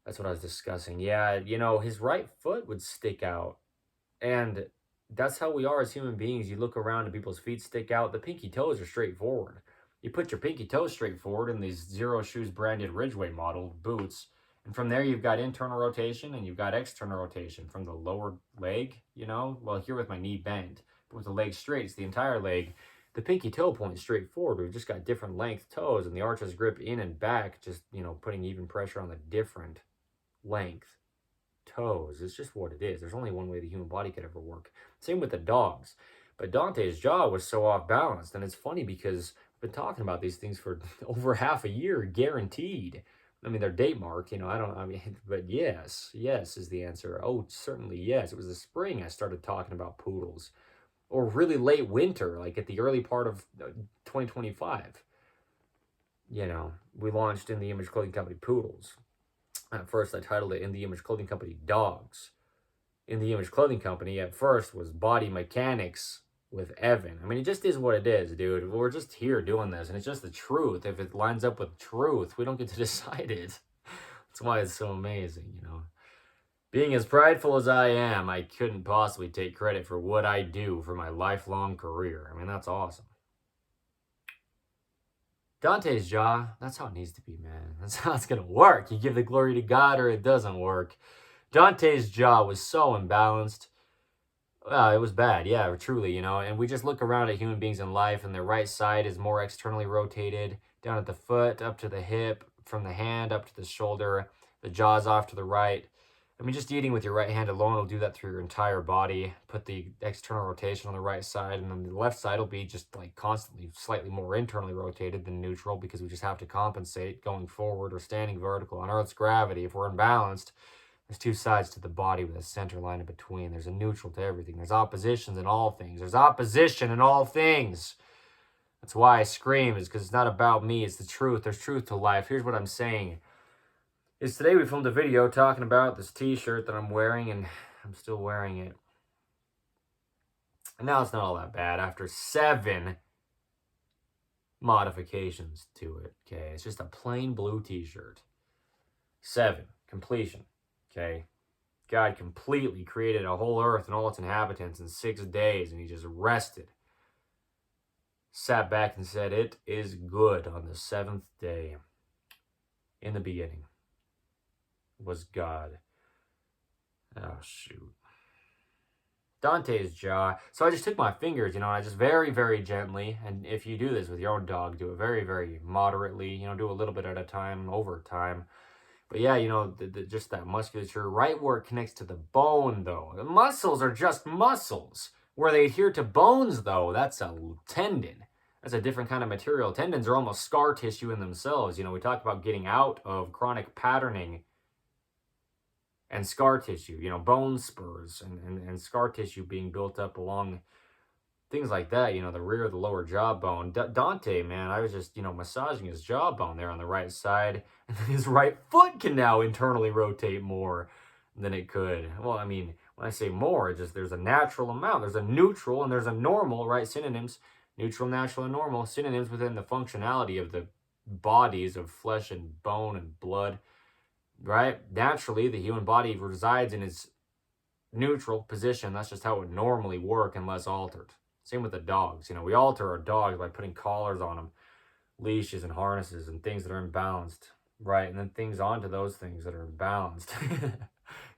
That's what I was discussing. Yeah, you know, his right foot would stick out. And that's how we are as human beings. You look around and people's feet stick out. The pinky toes are straight forward. You put your pinky toes straight forward in these Zero Shoes branded Ridgeway model boots. And from there, you've got internal rotation and you've got external rotation from the lower leg, you know? Well, here with my knee bent, but with the leg straight, it's the entire leg. The pinky toe points straight forward. We've just got different length toes, and the arches grip in and back, just, you know, putting even pressure on the different length toes. It's just what it is. There's only one way the human body could ever work. Same with the dogs. But Dante's jaw was so off balance. And it's funny because I've been talking about these things for over half a year, guaranteed. I mean, they're date marked, you know, but yes is the answer. Oh, certainly yes. It was the spring I started talking about poodles. Or really late winter, like at the early part of 2025. You know, we launched In the Image Clothing Company Poodles. At first, I titled it In the Image Clothing Company Dogs. In the Image Clothing Company, at first, was Body Mechanics with Evan. I mean, it just is what it is, dude. We're just here doing this, and it's just the truth. If it lines up with truth, we don't get to decide it. That's why it's so amazing, you know. Being as prideful as I am, I couldn't possibly take credit for what I do for my lifelong career. I mean, that's awesome. Dante's jaw, that's how it needs to be, man. That's how it's going to work. You give the glory to God or it doesn't work. Dante's jaw was so imbalanced. It was bad, yeah, truly, you know. And we just look around at human beings in life, and their right side is more externally rotated, down at the foot, up to the hip, from the hand up to the shoulder. The jaw's off to the right. I mean, just eating with your right hand alone will do that through your entire body. Put the external rotation on the right side, and then the left side will be just like constantly slightly more internally rotated than neutral, because we just have to compensate going forward or standing vertical on Earth's gravity. If we're imbalanced, there's 2 sides to the body with a center line in between. There's a neutral to everything. There's oppositions in all things. There's opposition in all things. That's why I scream, is because it's not about me. It's the truth. There's truth to life. Here's what I'm saying. Is today we filmed a video talking about this t-shirt that I'm wearing, and I'm still wearing it. And now it's not all that bad after 7 modifications to it, okay? It's just a plain blue t-shirt. 7, completion, okay? God completely created a whole earth and all its inhabitants in 6 days, and he just rested. Sat back and said, it is good on the 7th day. In the beginning was God. Oh, shoot. Dante's jaw. So I just took my fingers, and I just very, very gently, and if you do this with your own dog, do it very, very moderately, do a little bit at a time, over time. But yeah, just that musculature, right where it connects to the bone, though. The muscles are just muscles. Where they adhere to bones, though, that's a tendon. That's a different kind of material. Tendons are almost scar tissue in themselves. We talk about getting out of chronic patterning and scar tissue, bone spurs and scar tissue being built up along things like that, the rear of the lower jawbone. Dante, man, I was just, massaging his jawbone there on the right side. And his right foot can now internally rotate more than it could. Well, I mean, when I say more, it's just there's a natural amount. There's a neutral and there's a normal, right? Synonyms, neutral, natural, and normal. Synonyms within the functionality of the bodies of flesh and bone and blood, right? Naturally, the human body resides in its neutral position. That's just how it would normally work unless altered. Same with the dogs. We alter our dogs by putting collars on them, leashes and harnesses and things that are imbalanced, right? And then things onto those things that are imbalanced.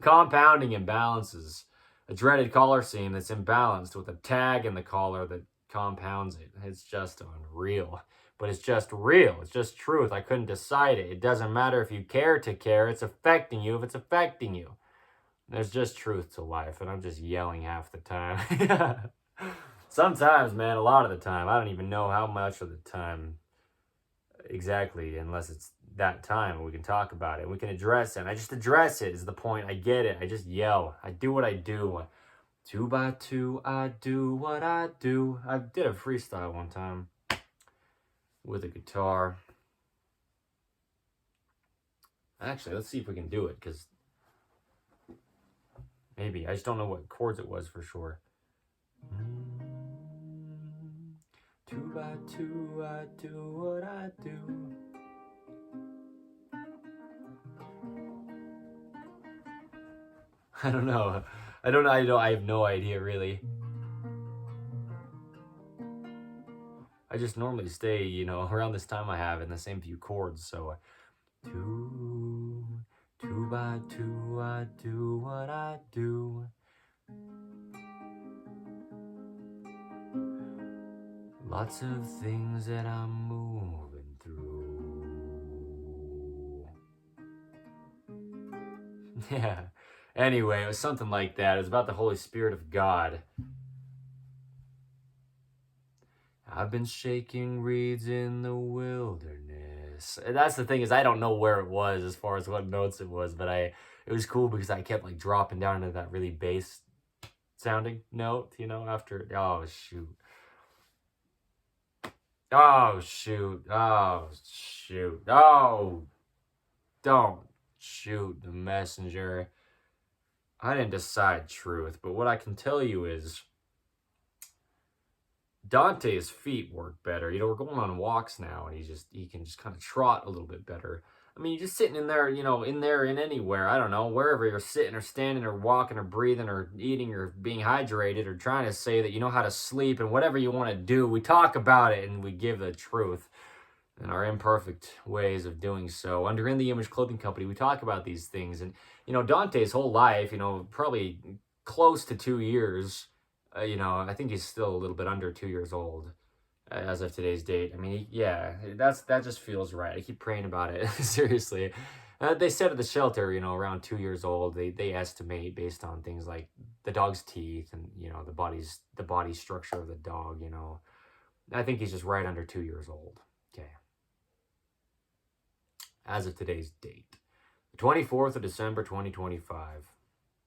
Compounding imbalances. A dreaded collar seam that's imbalanced with a tag in the collar that compounds it. It's just unreal. But it's just real. It's just truth. I couldn't decide it. It doesn't matter if you care to care. It's affecting you if it's affecting you. There's just truth to life, and I'm just yelling half the time. Sometimes, man, a lot of the time. I don't even know how much of the time exactly, unless it's that time, and we can talk about it. We can address it. And I just address it is the point. I get it. I just yell. I do what I do. 2 by 2, I do what I do. I did a freestyle one time with a guitar. Actually, let's see if we can do it, because maybe. I just don't know what chords it was for sure. 2 by 2, I do what I do. I don't know. I have no idea, really. I just normally stay, around this time I have in the same few chords. So 2 by 2, I do what I do. Lots of things that I'm moving through. Yeah. Anyway, it was something like that. It was about the Holy Spirit of God. I've been shaking reeds in the wilderness. And that's the thing, is I don't know where it was as far as what notes it was, but it was cool because I kept dropping down into that really bass sounding note, after. Oh shoot. Oh shoot. Oh shoot. Oh, don't shoot the messenger. I didn't decide truth, but what I can tell you is Dante's feet work better. We're going on walks now, and he can just kind of trot a little bit better. I mean, you're just sitting in there, in anywhere, I don't know, wherever you're sitting or standing or walking or breathing or eating or being hydrated or trying to say that you know how to sleep and whatever you want to do. We talk about it and we give the truth and our imperfect ways of doing so. Under In the Image Clothing Company, we talk about these things. And, Dante's whole life, probably close to 2 years, I think he's still a little bit under 2 years old as of today's date. I mean, that just feels right. I keep praying about it. Seriously. They said at the shelter, around 2 years old, they estimate based on things like the dog's teeth and, the body structure of the dog, I think he's just right under 2 years old. Okay. As of today's date, the 24th of December, 2025.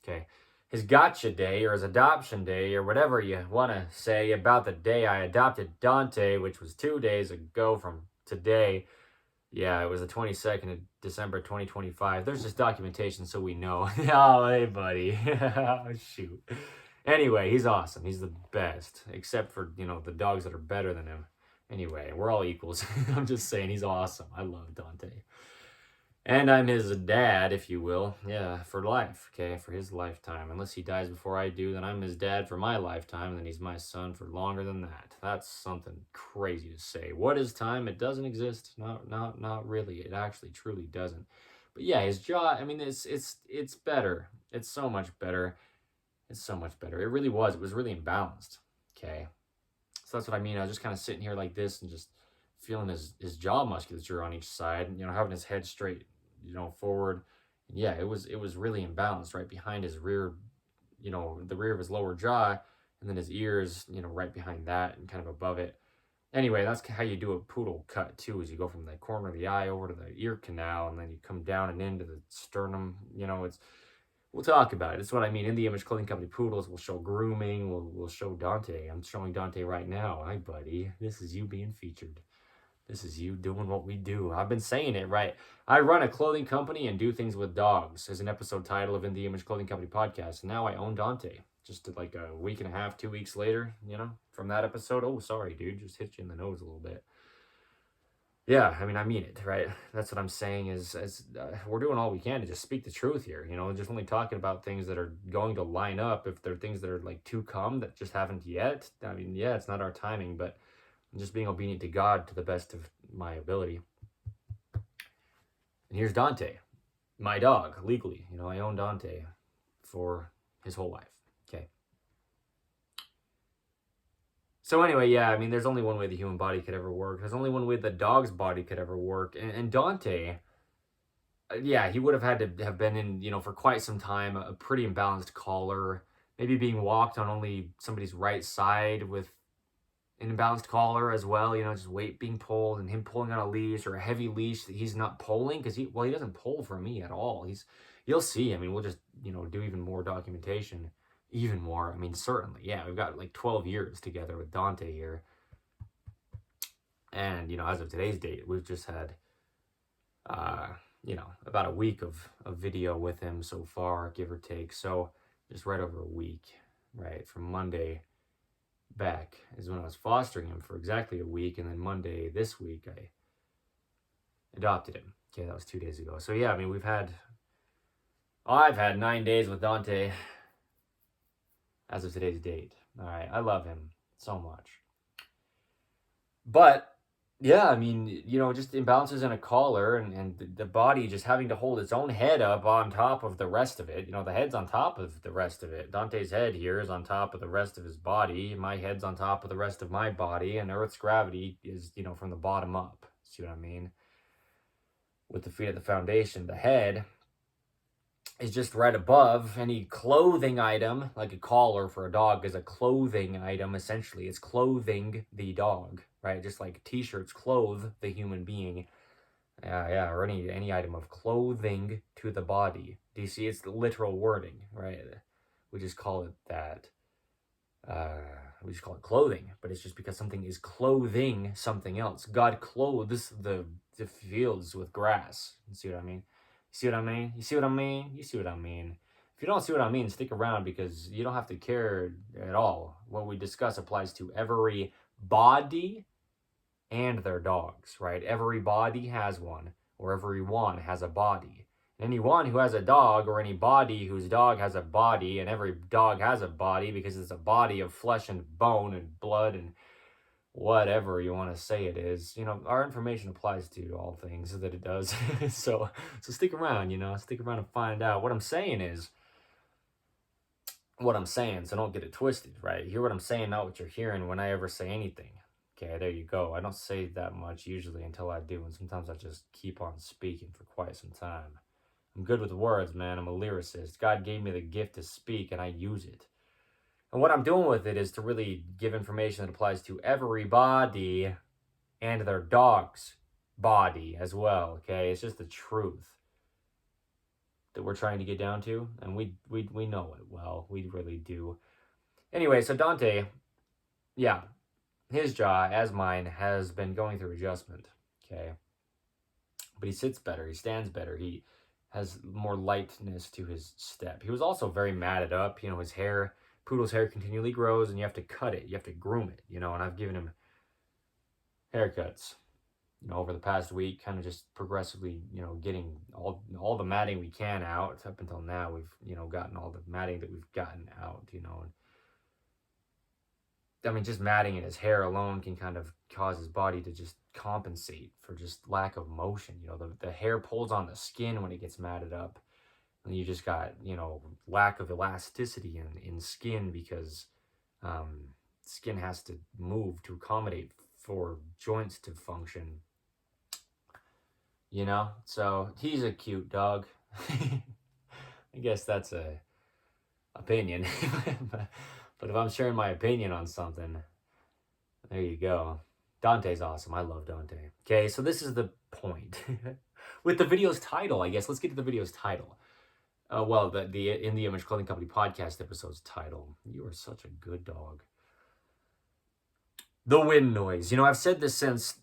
Okay. His gotcha day or his adoption day or whatever you want to say about the day I adopted Dante, which was 2 days ago from today. Yeah, it was the 22nd of December, 2025. There's just documentation so we know. Oh, hey, buddy. Oh, shoot. Anyway, he's awesome. He's the best, except for, the dogs that are better than him. Anyway, we're all equals. I'm just saying he's awesome. I love Dante. And I'm his dad, if you will. Yeah, for life, okay? For his lifetime. Unless he dies before I do, then I'm his dad for my lifetime, and then he's my son for longer than that. That's something crazy to say. What is time? It doesn't exist. Not really. It actually truly doesn't. But yeah, his jaw, I mean, it's better. It's so much better. It's so much better. It really was. It was really imbalanced. Okay. So that's what I mean. I was just kind of sitting here like this and just feeling his jaw musculature on each side, having his head straight, forward. And yeah, it was really imbalanced right behind his rear, the rear of his lower jaw, and then his ears, right behind that and kind of above it. Anyway, that's how you do a poodle cut too, is you go from the corner of the eye over to the ear canal, and then you come down and into the sternum. We'll talk about it. That's what I mean. In the Image Clothing Company poodles, we'll show grooming. We'll show Dante. I'm showing Dante right now. Hi, buddy. This is you being featured. This is you doing what we do. I've been saying it, right? I run a clothing company and do things with dogs as an episode title of In the Image Clothing Company podcast. And now I own Dante. Just like a week and a half, 2 weeks later, from that episode. Oh, sorry, dude. Just hit you in the nose a little bit. Yeah, I mean it, right? That's what I'm saying is we're doing all we can to just speak the truth here, just only talking about things that are going to line up. If they're things that are like to come that just haven't yet, I mean, yeah, it's not our timing, but I'm just being obedient to God to the best of my ability. And here's Dante, my dog, legally. I own Dante for his whole life. Okay. So anyway, yeah, I mean, there's only one way the human body could ever work. There's only one way the dog's body could ever work. And Dante, yeah, he would have had to have been in, for quite some time, a pretty imbalanced collar, maybe being walked on only somebody's right side with an imbalanced collar as well, just weight being pulled and him pulling on a leash or a heavy leash that he's not pulling because he doesn't pull for me at all. You'll see. I mean, we'll just, do even more documentation. Even more. I mean, certainly. Yeah, we've got like 12 years together with Dante here. And, as of today's date, we've just had, about a week of video with him so far, give or take. So just right over a week, right? From Monday back is when I was fostering him for exactly a week. And then Monday this week, I adopted him. Okay, that was 2 days ago. So yeah, I mean, I've had 9 days with Dante as of today's date. All right, I love him so much. But yeah, I mean, just imbalances in a collar and the body just having to hold its own head up on top of the rest of it. The head's on top of the rest of it. Dante's head here is on top of the rest of his body. My head's on top of the rest of my body. And Earth's gravity is, from the bottom up. See what I mean? With the feet at the foundation, the head is just right above any clothing item, like a collar for a dog is a clothing item. Essentially, it's clothing the dog, right? Just like t-shirts clothe the human being. Yeah, or any item of clothing to the body. Do you see? It's the literal wording, right? We just call it that. We just call it clothing, but it's just because something is clothing something else. God clothes the fields with grass. You see what I mean? See what I mean? You see what I mean? You see what I mean? If you don't see what I mean, stick around because you don't have to care at all. What we discuss applies to every body and their dogs, right? Every body has one, or everyone has a body. Anyone who has a dog, or any body whose dog has a body, and every dog has a body because it's a body of flesh and bone and blood and whatever you want to say it is, our information applies to all things that it does. so stick around, stick around and find out. What I'm saying is what I'm saying, so don't get it twisted, right? Hear what I'm saying, not what you're hearing when I ever say anything. Okay, there you go. I don't say that much usually until I do, and sometimes I just keep on speaking for quite some time. I'm good with words, man. I'm a lyricist. God gave me the gift to speak, and I use it. And what I'm doing with it is to really give information that applies to everybody and their dog's body as well, okay? It's just the truth that we're trying to get down to, and we know it well. We really do. Anyway, so Dante, yeah, his jaw, as mine, has been going through adjustment, okay? But he sits better. He stands better. He has more lightness to his step. He was also very matted up. His hair... Poodle's hair continually grows, and you have to cut it. You have to groom it, and I've given him haircuts, over the past week, kind of just progressively, getting all the matting we can out. Up until now, we've, gotten all the matting that we've gotten out, and I mean, just matting in his hair alone can kind of cause his body to just compensate for just lack of motion. The hair pulls on the skin when it gets matted up. And you just got, lack of elasticity in skin because skin has to move to accommodate for joints to function. So he's a cute dog. I guess that's a opinion. But if I'm sharing my opinion on something, there you go. Dante's awesome. I love Dante. Okay, so this is the point. With the video's title, I guess, let's get to the video's title. The In the Image Clothing Company podcast episode's title. You are such a good dog. The wind noise. I've said this since,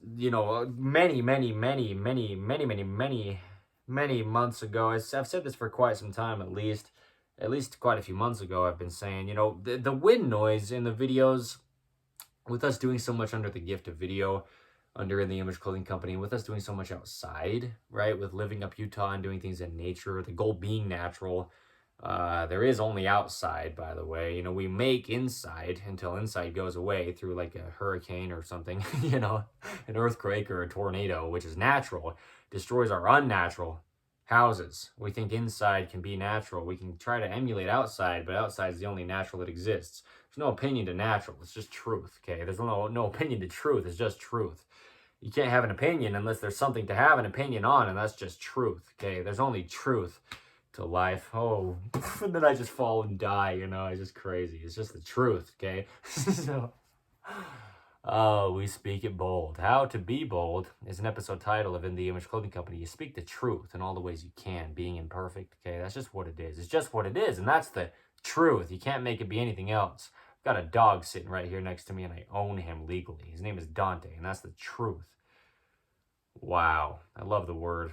many months ago. I've said this for quite some time, at least quite a few months ago. I've been saying, the wind noise in the videos, with us doing so much under the gift of video, under In the Image Clothing Company, with us doing so much outside, right? With living up Utah and doing things in nature, the goal being natural. There is only outside, by the way. We make inside until inside goes away through like a hurricane or something, an earthquake or a tornado, which is natural, destroys our unnatural houses. We think inside can be natural. We can try to emulate outside, but outside is the only natural that exists. There's no opinion to natural. It's just truth, okay? There's no opinion to truth. It's just truth. You can't have an opinion unless there's something to have an opinion on, and that's just truth, okay? There's only truth to life. Oh, and then I just fall and die, it's just crazy. It's just the truth, okay? So, we speak it bold. How to be bold is an episode title of In the Image Clothing Company. You speak the truth in all the ways you can, being imperfect, okay? That's just what it is. It's just what it is, and that's the truth. You can't make it be anything else. I've got a dog sitting right here next to me, and I own him legally. His name is Dante, and that's the truth. Wow. I love the word.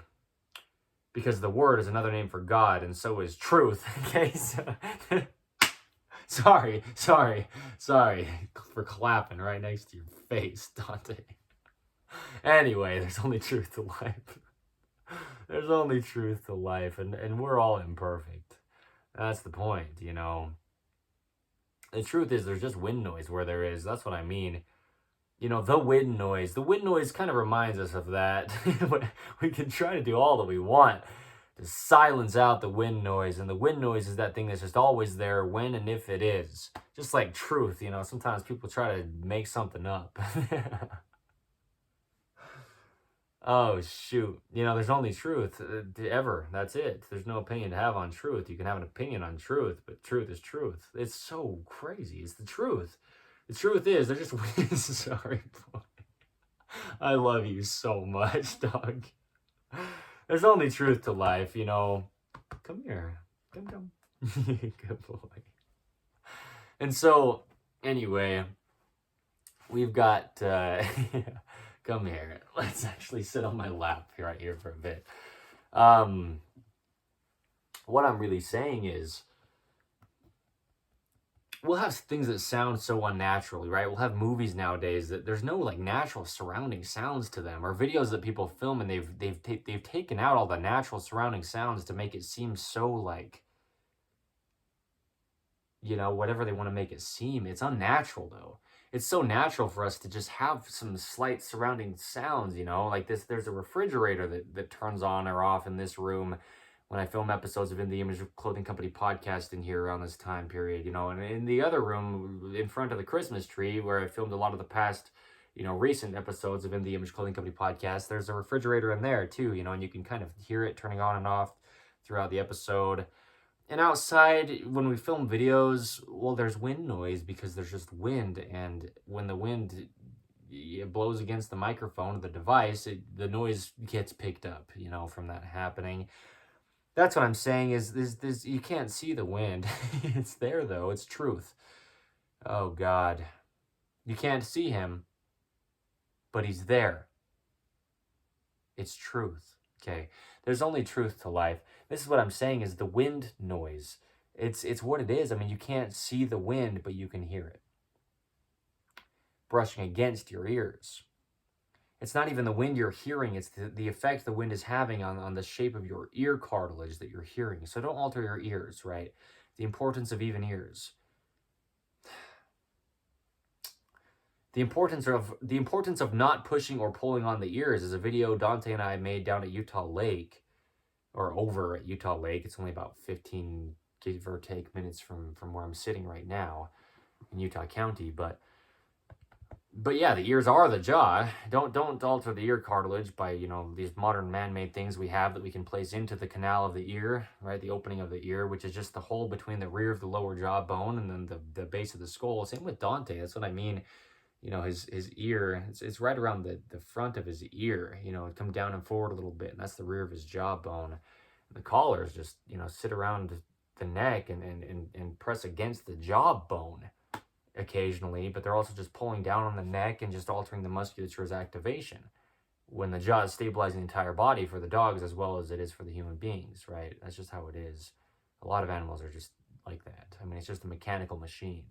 Because the word is another name for God, and so is truth. Okay, so sorry for clapping right next to your face, Dante. Anyway, there's only truth to life. There's only truth to life, and we're all imperfect. That's the point, The truth is there's just wind noise where there is. That's what I mean. The wind noise. The wind noise kind of reminds us of that. We can try to do all that we want to silence out the wind noise. And the wind noise is that thing that's just always there when and if it is. Just like truth, sometimes people try to make something up. Oh, shoot. There's only truth ever. That's it. There's no opinion to have on truth. You can have an opinion on truth, but truth is truth. It's so crazy. It's the truth. The truth is, they're just sorry, boy. I love you so much, dog. There's only truth to life, Come here. Come. Good boy. And so, anyway, we've got, come here. Let's actually sit on my lap right here for a bit. What I'm really saying is, we'll have things that sound so unnaturally, right? We'll have movies nowadays that there's no like natural surrounding sounds to them, or videos that people film and they've taken out all the natural surrounding sounds to make it seem so like, whatever they want to make it seem. It's unnatural though. It's so natural for us to just have some slight surrounding sounds, like this. There's a refrigerator that turns on or off in this room when I film episodes of In the Image Clothing Company podcast in here around this time period, and in the other room in front of the Christmas tree where I filmed a lot of the past, recent episodes of In the Image Clothing Company podcast, there's a refrigerator in there too, and you can kind of hear it turning on and off throughout the episode. And outside, when we film videos, well, there's wind noise because there's just wind, and when the wind it blows against the microphone of the device, the noise gets picked up, from that happening. That's what I'm saying is this you can't see the wind. It's there though. It's truth. Oh God. You can't see him, but he's there. It's truth. Okay. There's only truth to life. This is what I'm saying is the wind noise. It's what it is. I mean, you can't see the wind, but you can hear it brushing against your ears. It's not even the wind you're hearing, it's the effect the wind is having on the shape of your ear cartilage that you're hearing. So don't alter your ears, right? The importance of even ears. The importance of not pushing or pulling on the ears is a video Dante and I made down at Utah Lake or over at Utah Lake. It's only about 15, give or take, minutes from where I'm sitting right now in Utah County. But yeah, the ears are the jaw. Don't alter the ear cartilage by, these modern man-made things we have that we can place into the canal of the ear, right? The opening of the ear, which is just the hole between the rear of the lower jaw bone and then the base of the skull. Same with Dante. That's what I mean. His ear, it's right around the front of his ear. It come down and forward a little bit, and that's the rear of his jawbone. And the collars just, sit around the neck and press against the jawbone occasionally, but they're also just pulling down on the neck and just altering the musculature's activation when the jaw is stabilizing the entire body for the dogs as well as it is for the human beings, right? That's just how it is. A lot of animals are just like that. I mean, it's just a mechanical machine.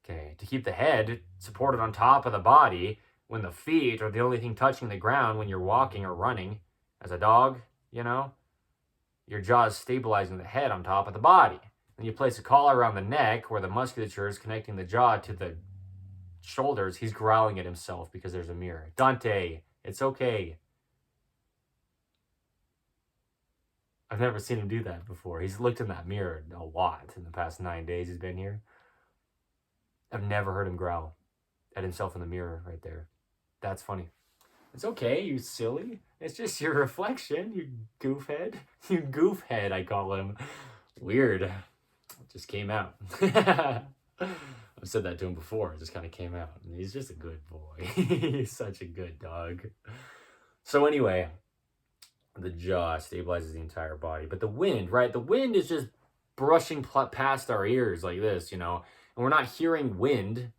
Okay, to keep the head supported on top of the body when the feet are the only thing touching the ground when you're walking or running as a dog, your jaw is stabilizing the head on top of the body. Then you place a collar around the neck where the musculature is connecting the jaw to the shoulders. He's growling at himself because there's a mirror. Dante, it's okay. I've never seen him do that before. He's looked in that mirror a lot in the past 9 days he's been here. I've never heard him growl at himself in the mirror right there. That's funny. It's okay, you silly. It's just your reflection, you goofhead. You goofhead, I call him. Weird. It just came out. I've said that to him before. It just kind of came out. He's just a good boy. He's such a good dog. So anyway, the jaw stabilizes the entire body. But the wind, right? The wind is just brushing past our ears like this, and we're not hearing wind.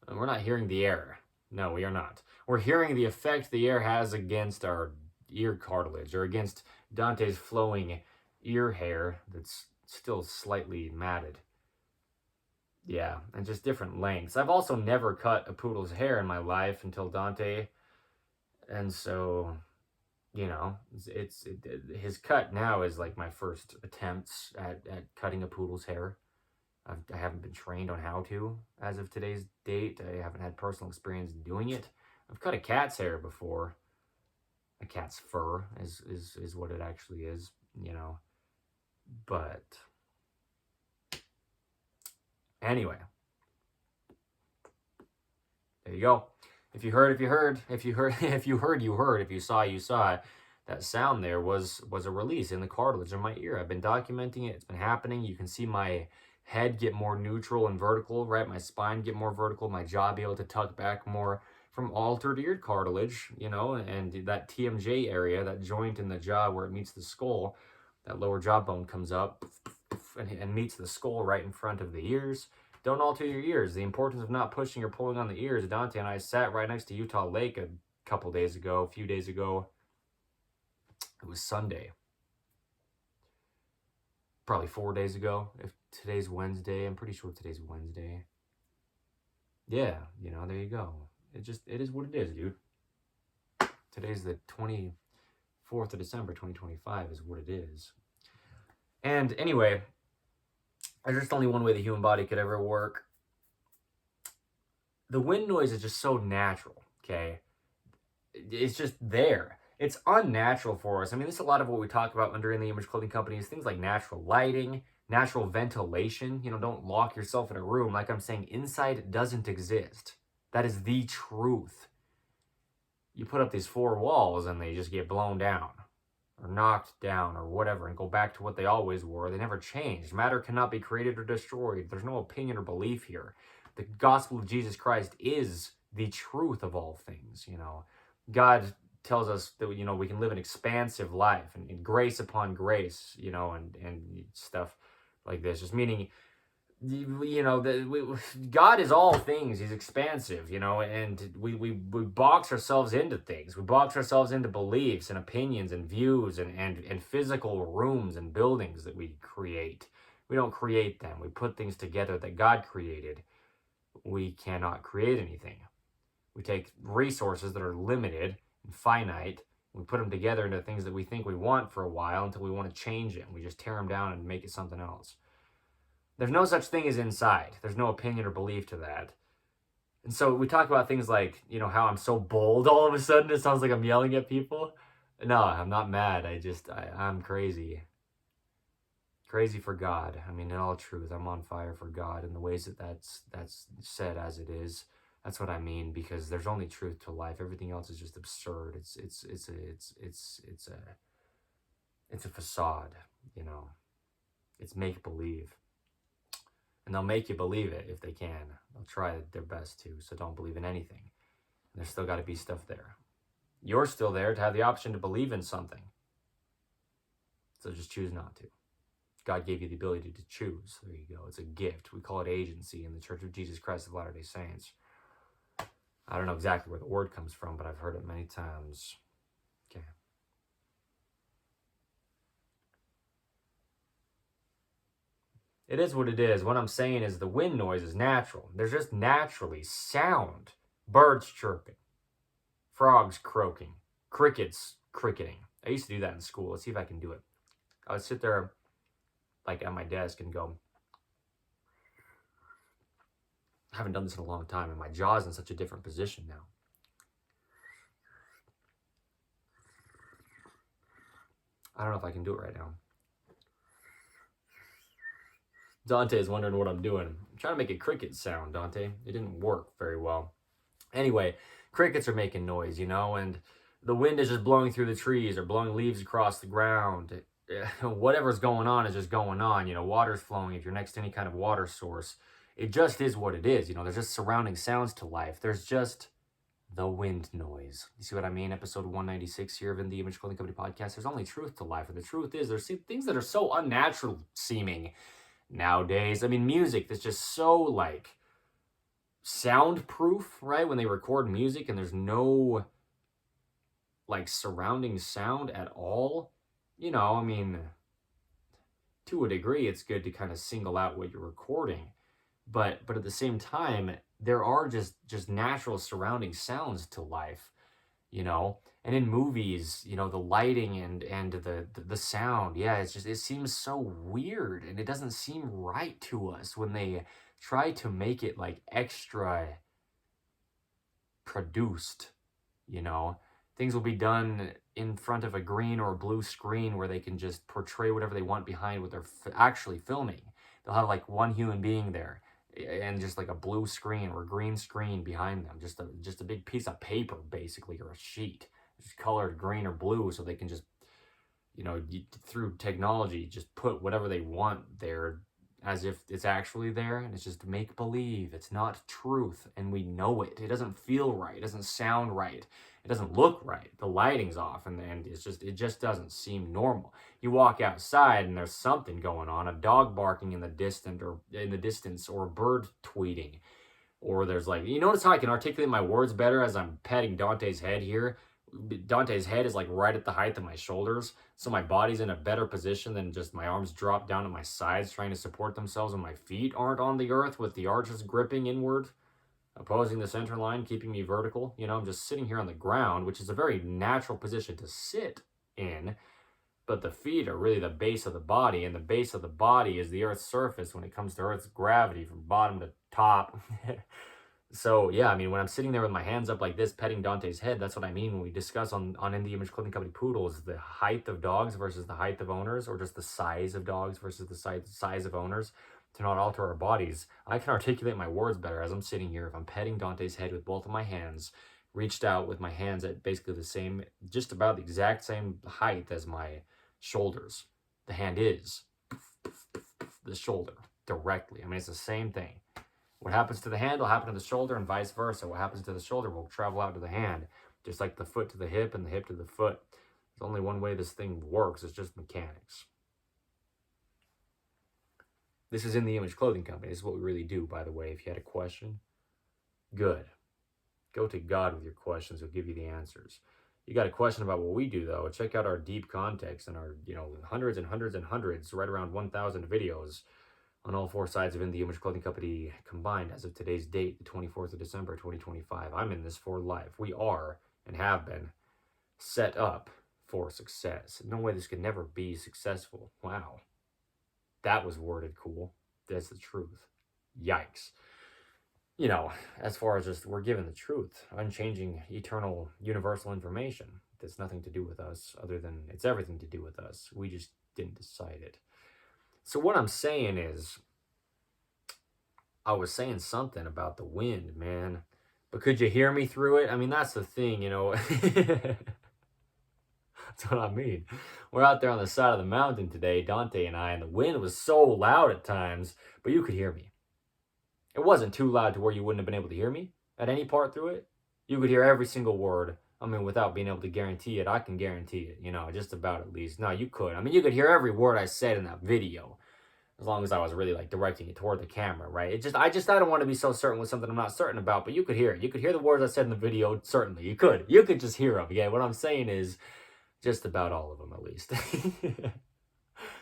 And we're not hearing the air. No, we are not. We're hearing the effect the air has against our ear cartilage or against Dante's flowing ear hair that's still slightly matted. Yeah, and just different lengths. I've also never cut a poodle's hair in my life until Dante. And so, his cut now is like my first attempts at cutting a poodle's hair. I haven't been trained on how to as of today's date. I haven't had personal experience doing it. I've cut a cat's hair before. A cat's fur is what it actually is, But anyway, there you go. If you heard, you heard. If you saw, you saw. That sound there was a release in the cartilage of my ear. I've been documenting it. It's been happening. You can see my head get more neutral and vertical, right? My spine get more vertical, my jaw be able to tuck back more from altered ear cartilage, and that TMJ area, that joint in the jaw where it meets the skull, that lower jawbone comes up and meets the skull right in front of the ears. Don't alter your ears. The importance of not pushing or pulling on the ears. Dante and I sat right next to Utah Lake a few days ago. It was Sunday. Probably 4 days ago. If today's Wednesday, I'm pretty sure today's Wednesday. Yeah, there you go. It is what it is, dude. Today's the 24th of December, 2025 is what it is. And anyway, there's just only one way the human body could ever work. The wind noise is just so natural, okay? It's just there. It's unnatural for us. I mean, this is a lot of what we talk about under In The Image Clothing Company is things like natural lighting, natural ventilation. Don't lock yourself in a room. Like I'm saying, inside doesn't exist. That is the truth. You put up these 4 walls and they just get blown down or knocked down or whatever and go back to what they always were. They never changed. Matter cannot be created or destroyed. There's no opinion or belief here. The gospel of Jesus Christ is the truth of all things, God tells us that, we can live an expansive life and grace upon grace, and stuff like this. Just meaning, God is all things. He's expansive, and we box ourselves into things. We box ourselves into beliefs and opinions and views and physical rooms and buildings that we create. We don't create them. We put things together that God created. We cannot create anything. We take resources that are limited and finite. We put them together into things that we think we want for a while until we want to change it. And we just tear them down and make it something else. There's no such thing as inside. There's no opinion or belief to that. And so we talk about things like, how I'm so bold all of a sudden. It sounds like I'm yelling at people. No, I'm not mad. I'm crazy. Crazy for God. I mean, in all truth, I'm on fire for God in the ways that's said as it is. That's what I mean, because there's only truth to life. Everything else is just absurd. It's a facade, you know. It's make believe. And they'll make you believe it if they can. They'll try their best to, so don't believe in anything. And there's still got to be stuff there. You're still there to have the option to believe in something. So just choose not to. God gave you the ability to choose. There you go. It's a gift. We call it agency in the Church of Jesus Christ of Latter-day Saints. I don't know exactly where the word comes from, but I've heard it many times. Okay. It is what it is. What I'm saying is the wind noise is natural. There's just naturally sound. Birds chirping, frogs croaking, crickets cricketing. I used to do that in school. Let's see if I can do it. I would sit there like at my desk and go, I haven't done this in a long time, and my jaw's in such a different position now. I don't know if I can do it right now. Dante is wondering what I'm doing. I'm trying to make a cricket sound, Dante. It didn't work very well. Anyway, crickets are making noise, and the wind is just blowing through the trees or blowing leaves across the ground. Whatever's going on is just going on. Water's flowing if you're next to any kind of water source. It just is what it is. There's just surrounding sounds to life. There's just the wind noise. You see what I mean? Episode 196 here of In the Image Clothing Company podcast. There's only truth to life. And the truth is there's things that are so unnatural seeming nowadays. I mean, music that's just so like soundproof, right? When they record music and there's no like surrounding sound at all. I mean, to a degree, it's good to kind of single out what you're recording. But at the same time, there are just natural surrounding sounds to life, and in movies, the lighting and the sound, yeah, it seems so weird, and it doesn't seem right to us when they try to make it like extra produced. Things will be done in front of a green or a blue screen where they can just portray whatever they want behind what they're actually filming. They'll have like one human being there and just like a blue screen or a green screen behind them, just a big piece of paper basically, or a sheet just colored green or blue, so they can just through technology just put whatever they want there as if it's actually there, and it's just make believe. It's not truth, and we know it. It doesn't feel right. It doesn't sound right. It doesn't look right. The lighting's off, and it just doesn't seem normal. You walk outside and there's something going on, a dog barking in the distance, or a bird tweeting, or there's like, notice how I can articulate my words better as I'm patting Dante's head here. Dante's head is like right at the height of my shoulders, so my body's in a better position than just my arms drop down at my sides trying to support themselves, and my feet aren't on the earth with the arches gripping inward, opposing the center line, keeping me vertical. I'm just sitting here on the ground, which is a very natural position to sit in, but the feet are really the base of the body, and the base of the body is the Earth's surface when it comes to Earth's gravity from bottom to top. So, yeah, I mean, when I'm sitting there with my hands up like this, petting Dante's head, that's what I mean when we discuss on In the Image Clothing Company Poodles, the height of dogs versus the height of owners, or just the size of dogs versus the size of owners, to not alter our bodies. I can articulate my words better as I'm sitting here if I'm petting Dante's head with both of my hands, reached out with my hands at basically just about the exact same height as my shoulders. The hand is the shoulder directly. I mean, it's the same thing. What happens to the hand will happen to the shoulder, and vice versa. What happens to the shoulder will travel out to the hand, just like the foot to the hip and the hip to the foot. There's only one way this thing works. It's just mechanics. This is In the Image Clothing Company. This is what we really do, by the way. If you had a question, good. Go to God with your questions. He'll give you the answers. You got a question about what we do, though, check out our deep context and our, hundreds and hundreds and hundreds, right around 1,000 videos on all four sides of In the Image Clothing Company combined as of today's date, the 24th of December, 2025. I'm in this for life. We are, and have been, set up for success. No way this could never be successful. Wow. That was worded cool. That's the truth. Yikes. As far as just we're given the truth, unchanging, eternal, universal information. That's nothing to do with us, other than it's everything to do with us. We just didn't decide it. So what I'm saying is, I was saying something about the wind, man. But could you hear me through it? I mean, that's the thing, you know. That's what I mean. We're out there on the side of the mountain today, Dante and I, and the wind was so loud at times, but you could hear me. It wasn't too loud to where you wouldn't have been able to hear me at any part through it. You could hear every single word. I mean, without being able to guarantee it, I can guarantee it, you know, just about at least. No, you could. I mean, you could hear every word I said in that video, as long as I was really like directing it toward the camera, right? I don't want to be so certain with something I'm not certain about, but you could hear it. You could hear the words I said in the video, certainly. You could just hear them. Yeah, what I'm saying is just about all of them, at least.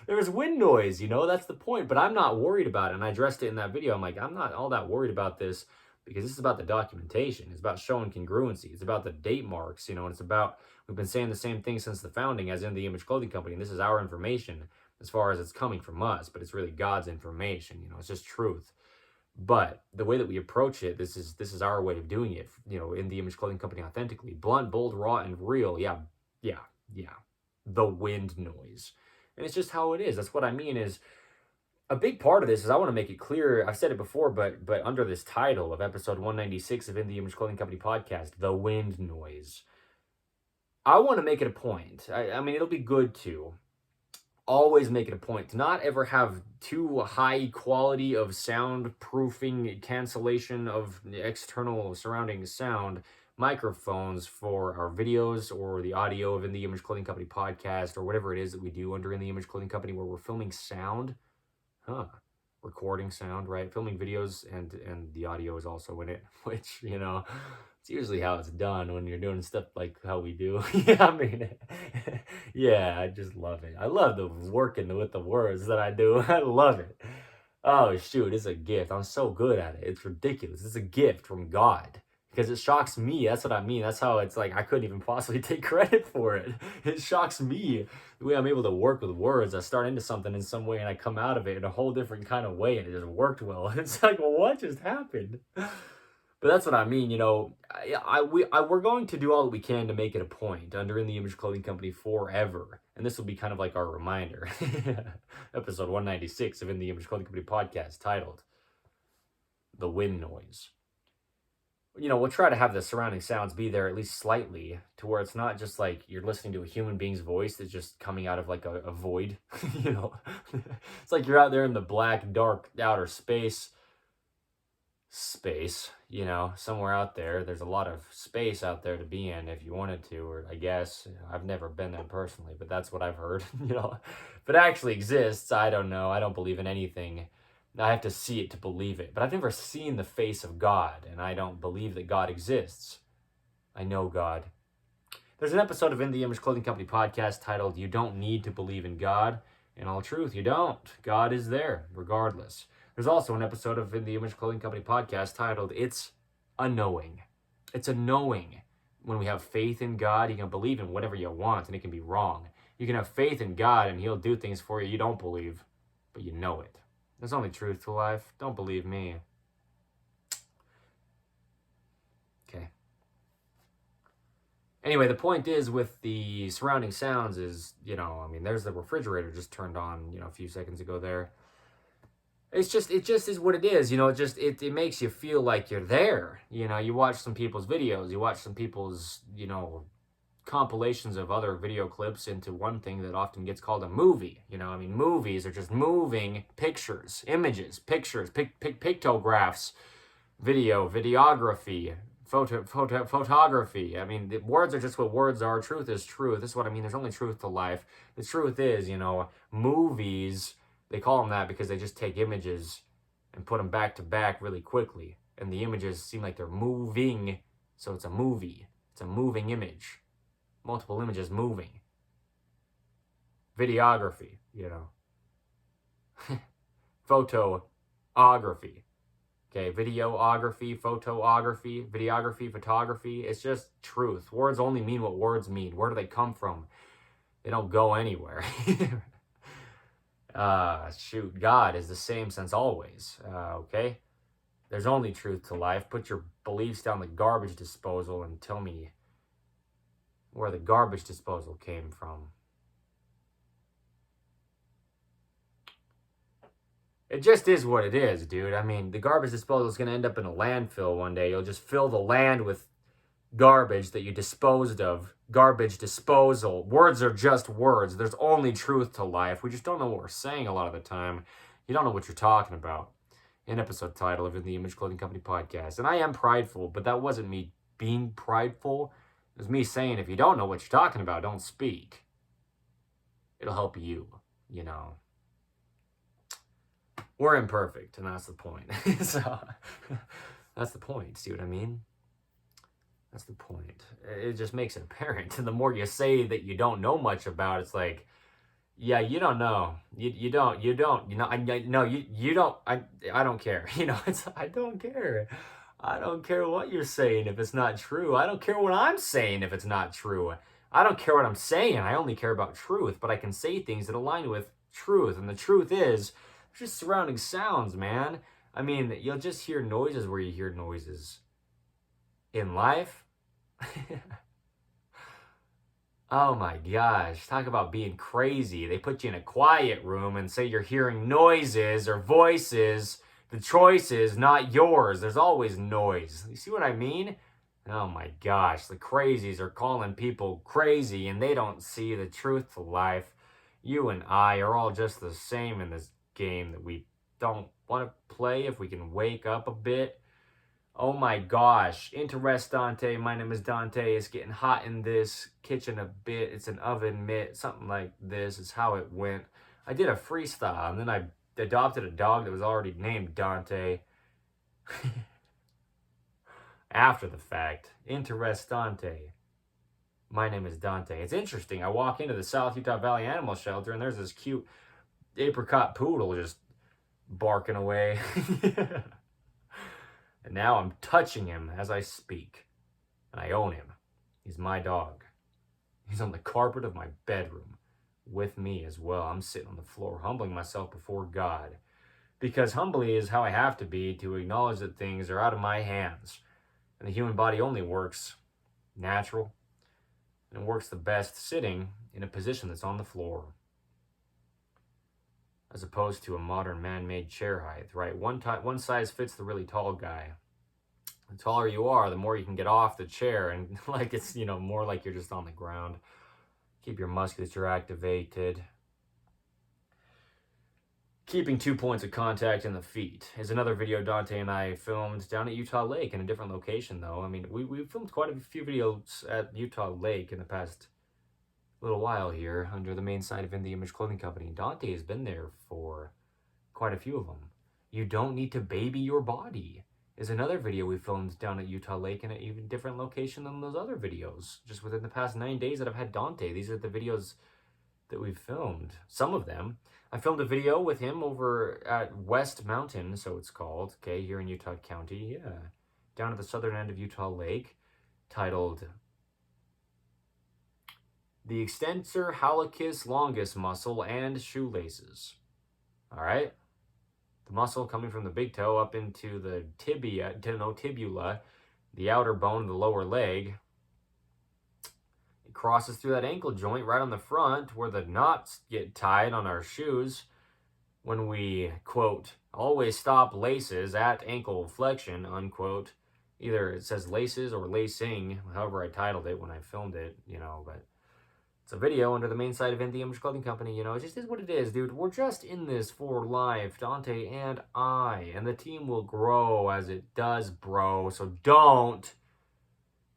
There was wind noise, you know, that's the point, but I'm not worried about it. And I addressed it in that video. I'm like, I'm not all that worried about this because this is about the documentation. It's about showing congruency. It's about the date marks, you know, and it's about, we've been saying the same thing since the founding as in the Image Clothing Company. And this is our information as far as it's coming from us, but it's really God's information, you know, it's just truth. But the way that we approach it, this is our way of doing it, you know, in the Image Clothing Company authentically. Blunt, bold, raw, and real. Yeah. The wind noise. And it's just how it is. That's what I mean is a big part of this is I want to make it clear. I've said it before, but under this title of episode 196 of In the Image Clothing Company podcast, The Wind Noise, I want to make it a point. I mean, it'll be good to always make it a point to not ever have too high quality of soundproofing, cancellation of the external surrounding sound microphones for our videos or the audio of In the Image Clothing Company podcast or whatever it is that we do under In the Image Clothing Company where we're filming sound, recording sound, right? Filming videos and the audio is also in it, which, you know, it's usually how it's done when you're doing stuff like how we do. Yeah, I mean, yeah, I just love it. I love the working with the words that I do. I love it. Oh, shoot, it's a gift. I'm so good at it. It's ridiculous. It's a gift from God. Because it shocks me. That's what I mean. That's how it's like I couldn't even possibly take credit for it. It shocks me the way I'm able to work with words. I start into something in some way and I come out of it in a whole different kind of way and it just worked well. It's like, well, what just happened? But that's what I mean, you know. We're going to do all that we can to make it a point under In the Image Clothing Company forever. And this will be kind of like our reminder. Episode 196 of In the Image Clothing Company podcast titled The Wind Noise. You know, we'll try to have the surrounding sounds be there at least slightly to where it's not just like you're listening to a human being's voice that's just coming out of like a void, you know. It's like you're out there in the black, dark, outer space, you know, somewhere out there. There's a lot of space out there to be in if you wanted to, or I guess. I've never been there personally, but that's what I've heard, you know. If it actually exists, I don't know. I don't believe in anything. I have to see it to believe it. But I've never seen the face of God, and I don't believe that God exists. I know God. There's an episode of In the Image Clothing Company podcast titled, You Don't Need to Believe in God. In all truth, you don't. God is there, regardless. There's also an episode of In the Image Clothing Company podcast titled, It's a Knowing. It's a knowing. When we have faith in God, you can believe in whatever you want, and it can be wrong. You can have faith in God, and he'll do things for you don't believe, but you know it. There's only truth to life. Don't believe me. Okay. Anyway, the point is with the surrounding sounds is, you know, I mean, there's the refrigerator just turned on, you know, a few seconds ago there. It just is what it is, you know, it makes you feel like you're there. You know, you watch some people's videos, you watch some people's, you know, compilations of other video clips into one thing that often gets called a movie. You know, I mean, movies are just moving pictures, images, pictures, pictographs, videography, photography. I mean, the words are just what words are. Truth is truth. This is what I mean. There's only truth to life. The truth is, you know, movies, they call them that because they just take images and put them back to back really quickly. And the images seem like they're moving, so it's a movie. It's a moving image. Multiple images moving. Videography, you know. Photography. Okay, videography, videography, photography. It's just truth. Words only mean what words mean. Where do they come from? They don't go anywhere. Shoot, God is the same since always. Okay? There's only truth to life. Put your beliefs down the garbage disposal and tell me where the garbage disposal came from. It just is what it is, dude. I mean, the garbage disposal is going to end up in a landfill one day. You'll just fill the land with garbage that you disposed of. Garbage disposal. Words are just words. There's only truth to life. We just don't know what we're saying a lot of the time. You don't know what you're talking about. An episode title of In the Image Clothing Company podcast. And I am prideful, but that wasn't me being prideful. It was me saying, if you don't know what you're talking about, don't speak. It'll help you, you know. We're imperfect, and that's the point. So, that's the point. See what I mean? That's the point. It just makes it apparent. And the more you say that you don't know much about, it's like, yeah, you don't know. You don't. You don't. You know. You don't. I don't care. You know. I don't care. I don't care what you're saying if it's not true. I don't care what I'm saying if it's not true. I don't care what I'm saying. I only care about truth. But I can say things that align with truth, and the truth is just surrounding sounds, man. I mean, you'll just hear noises where you hear noises. In life, oh my gosh, talk about being crazy. They put you in a quiet room and say you're hearing noises or voices. The choice is not yours. There's always noise. You see what I mean? Oh my gosh, the crazies are calling people crazy and they don't see the truth to life. You and I are all just the same in this game that we don't want to play if we can wake up a bit. Oh my gosh, Interessante, my name is Dante. It's getting hot in this kitchen a bit. It's an oven mitt, something like this is how it went. I did a freestyle and then I adopted a dog that was already named Dante. After the fact, Interessante. My name is Dante. It's interesting. I walk into the South Utah Valley Animal Shelter and there's this cute apricot poodle just barking away. And now I'm touching him as I speak. And I own him. He's my dog. He's on the carpet of my bedroom with me as well. I'm sitting on the floor humbling myself before God. Because humbly is how I have to be to acknowledge that things are out of my hands. And the human body only works natural. And it works the best sitting in a position that's on the floor. As opposed to a modern man-made chair height, right? One size fits the really tall guy. The taller you are, the more you can get off the chair and like it's, you know, more like you're just on the ground. Keep your musculature activated. Keeping 2 points of contact in the feet is another video Dante and I filmed down at Utah Lake in a different location though. I mean, we filmed quite a few videos at Utah Lake in the past little while here under the main site of In the Image Clothing Company. Dante has been there for quite a few of them. You don't need to baby your body is another video we filmed down at Utah Lake in an even different location than those other videos. Just within the past 9 days that I've had Dante. These are the videos that we've filmed. Some of them. I filmed a video with him over at West Mountain, so it's called, okay, here in Utah County, yeah. Down at the southern end of Utah Lake, titled The Extensor Hallucis Longus Muscle and Shoelaces. All right? The muscle coming from the big toe up into the tibula, the outer bone of the lower leg. It crosses through that ankle joint right on the front where the knots get tied on our shoes when we, quote, always stop laces at ankle flexion, unquote. Either it says laces or lacing, however I titled it when I filmed it, you know, but it's a video under the main site of In the Image Clothing Company, you know, it just is what it is, dude. We're just in this for life, Dante and I, and the team will grow as it does, bro, so don't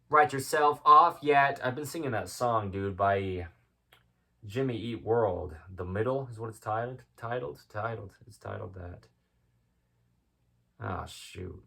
write yourself off yet. I've been singing that song, dude, by Jimmy Eat World. The Middle is what it's titled. It's titled that. Ah, shoot.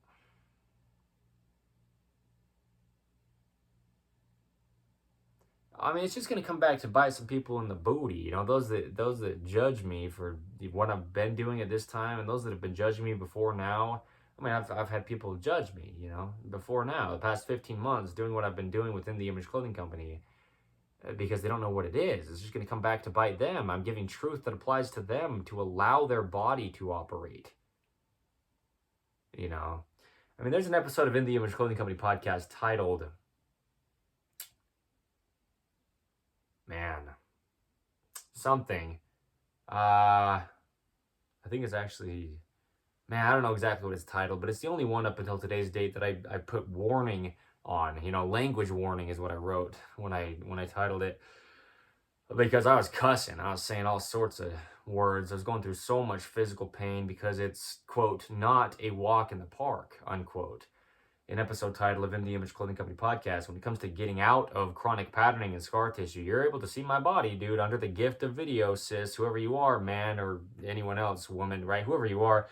I mean, it's just gonna come back to bite some people in the booty. You know, those that judge me for what I've been doing at this time, and those that have been judging me before now. I mean, I've had people judge me, you know, before now, the past 15 months, doing what I've been doing within the Image Clothing Company, because they don't know what it is. It's just gonna come back to bite them. I'm giving truth that applies to them to allow their body to operate. You know, I mean, there's an episode of In the Image Clothing Company podcast titled man, something. I think it's actually, man, I don't know exactly what it's titled, but it's the only one up until today's date that I put warning on. Language warning is what I wrote when I titled it, because I was cussing. I was saying all sorts of words. I was going through so much physical pain because it's, quote, not a walk in the park, unquote. An episode title of In the Image Clothing Company podcast. When it comes to getting out of chronic patterning and scar tissue, you're able to see my body, dude, under the gift of video, sis, whoever you are, man, or anyone else, woman, right? Whoever you are,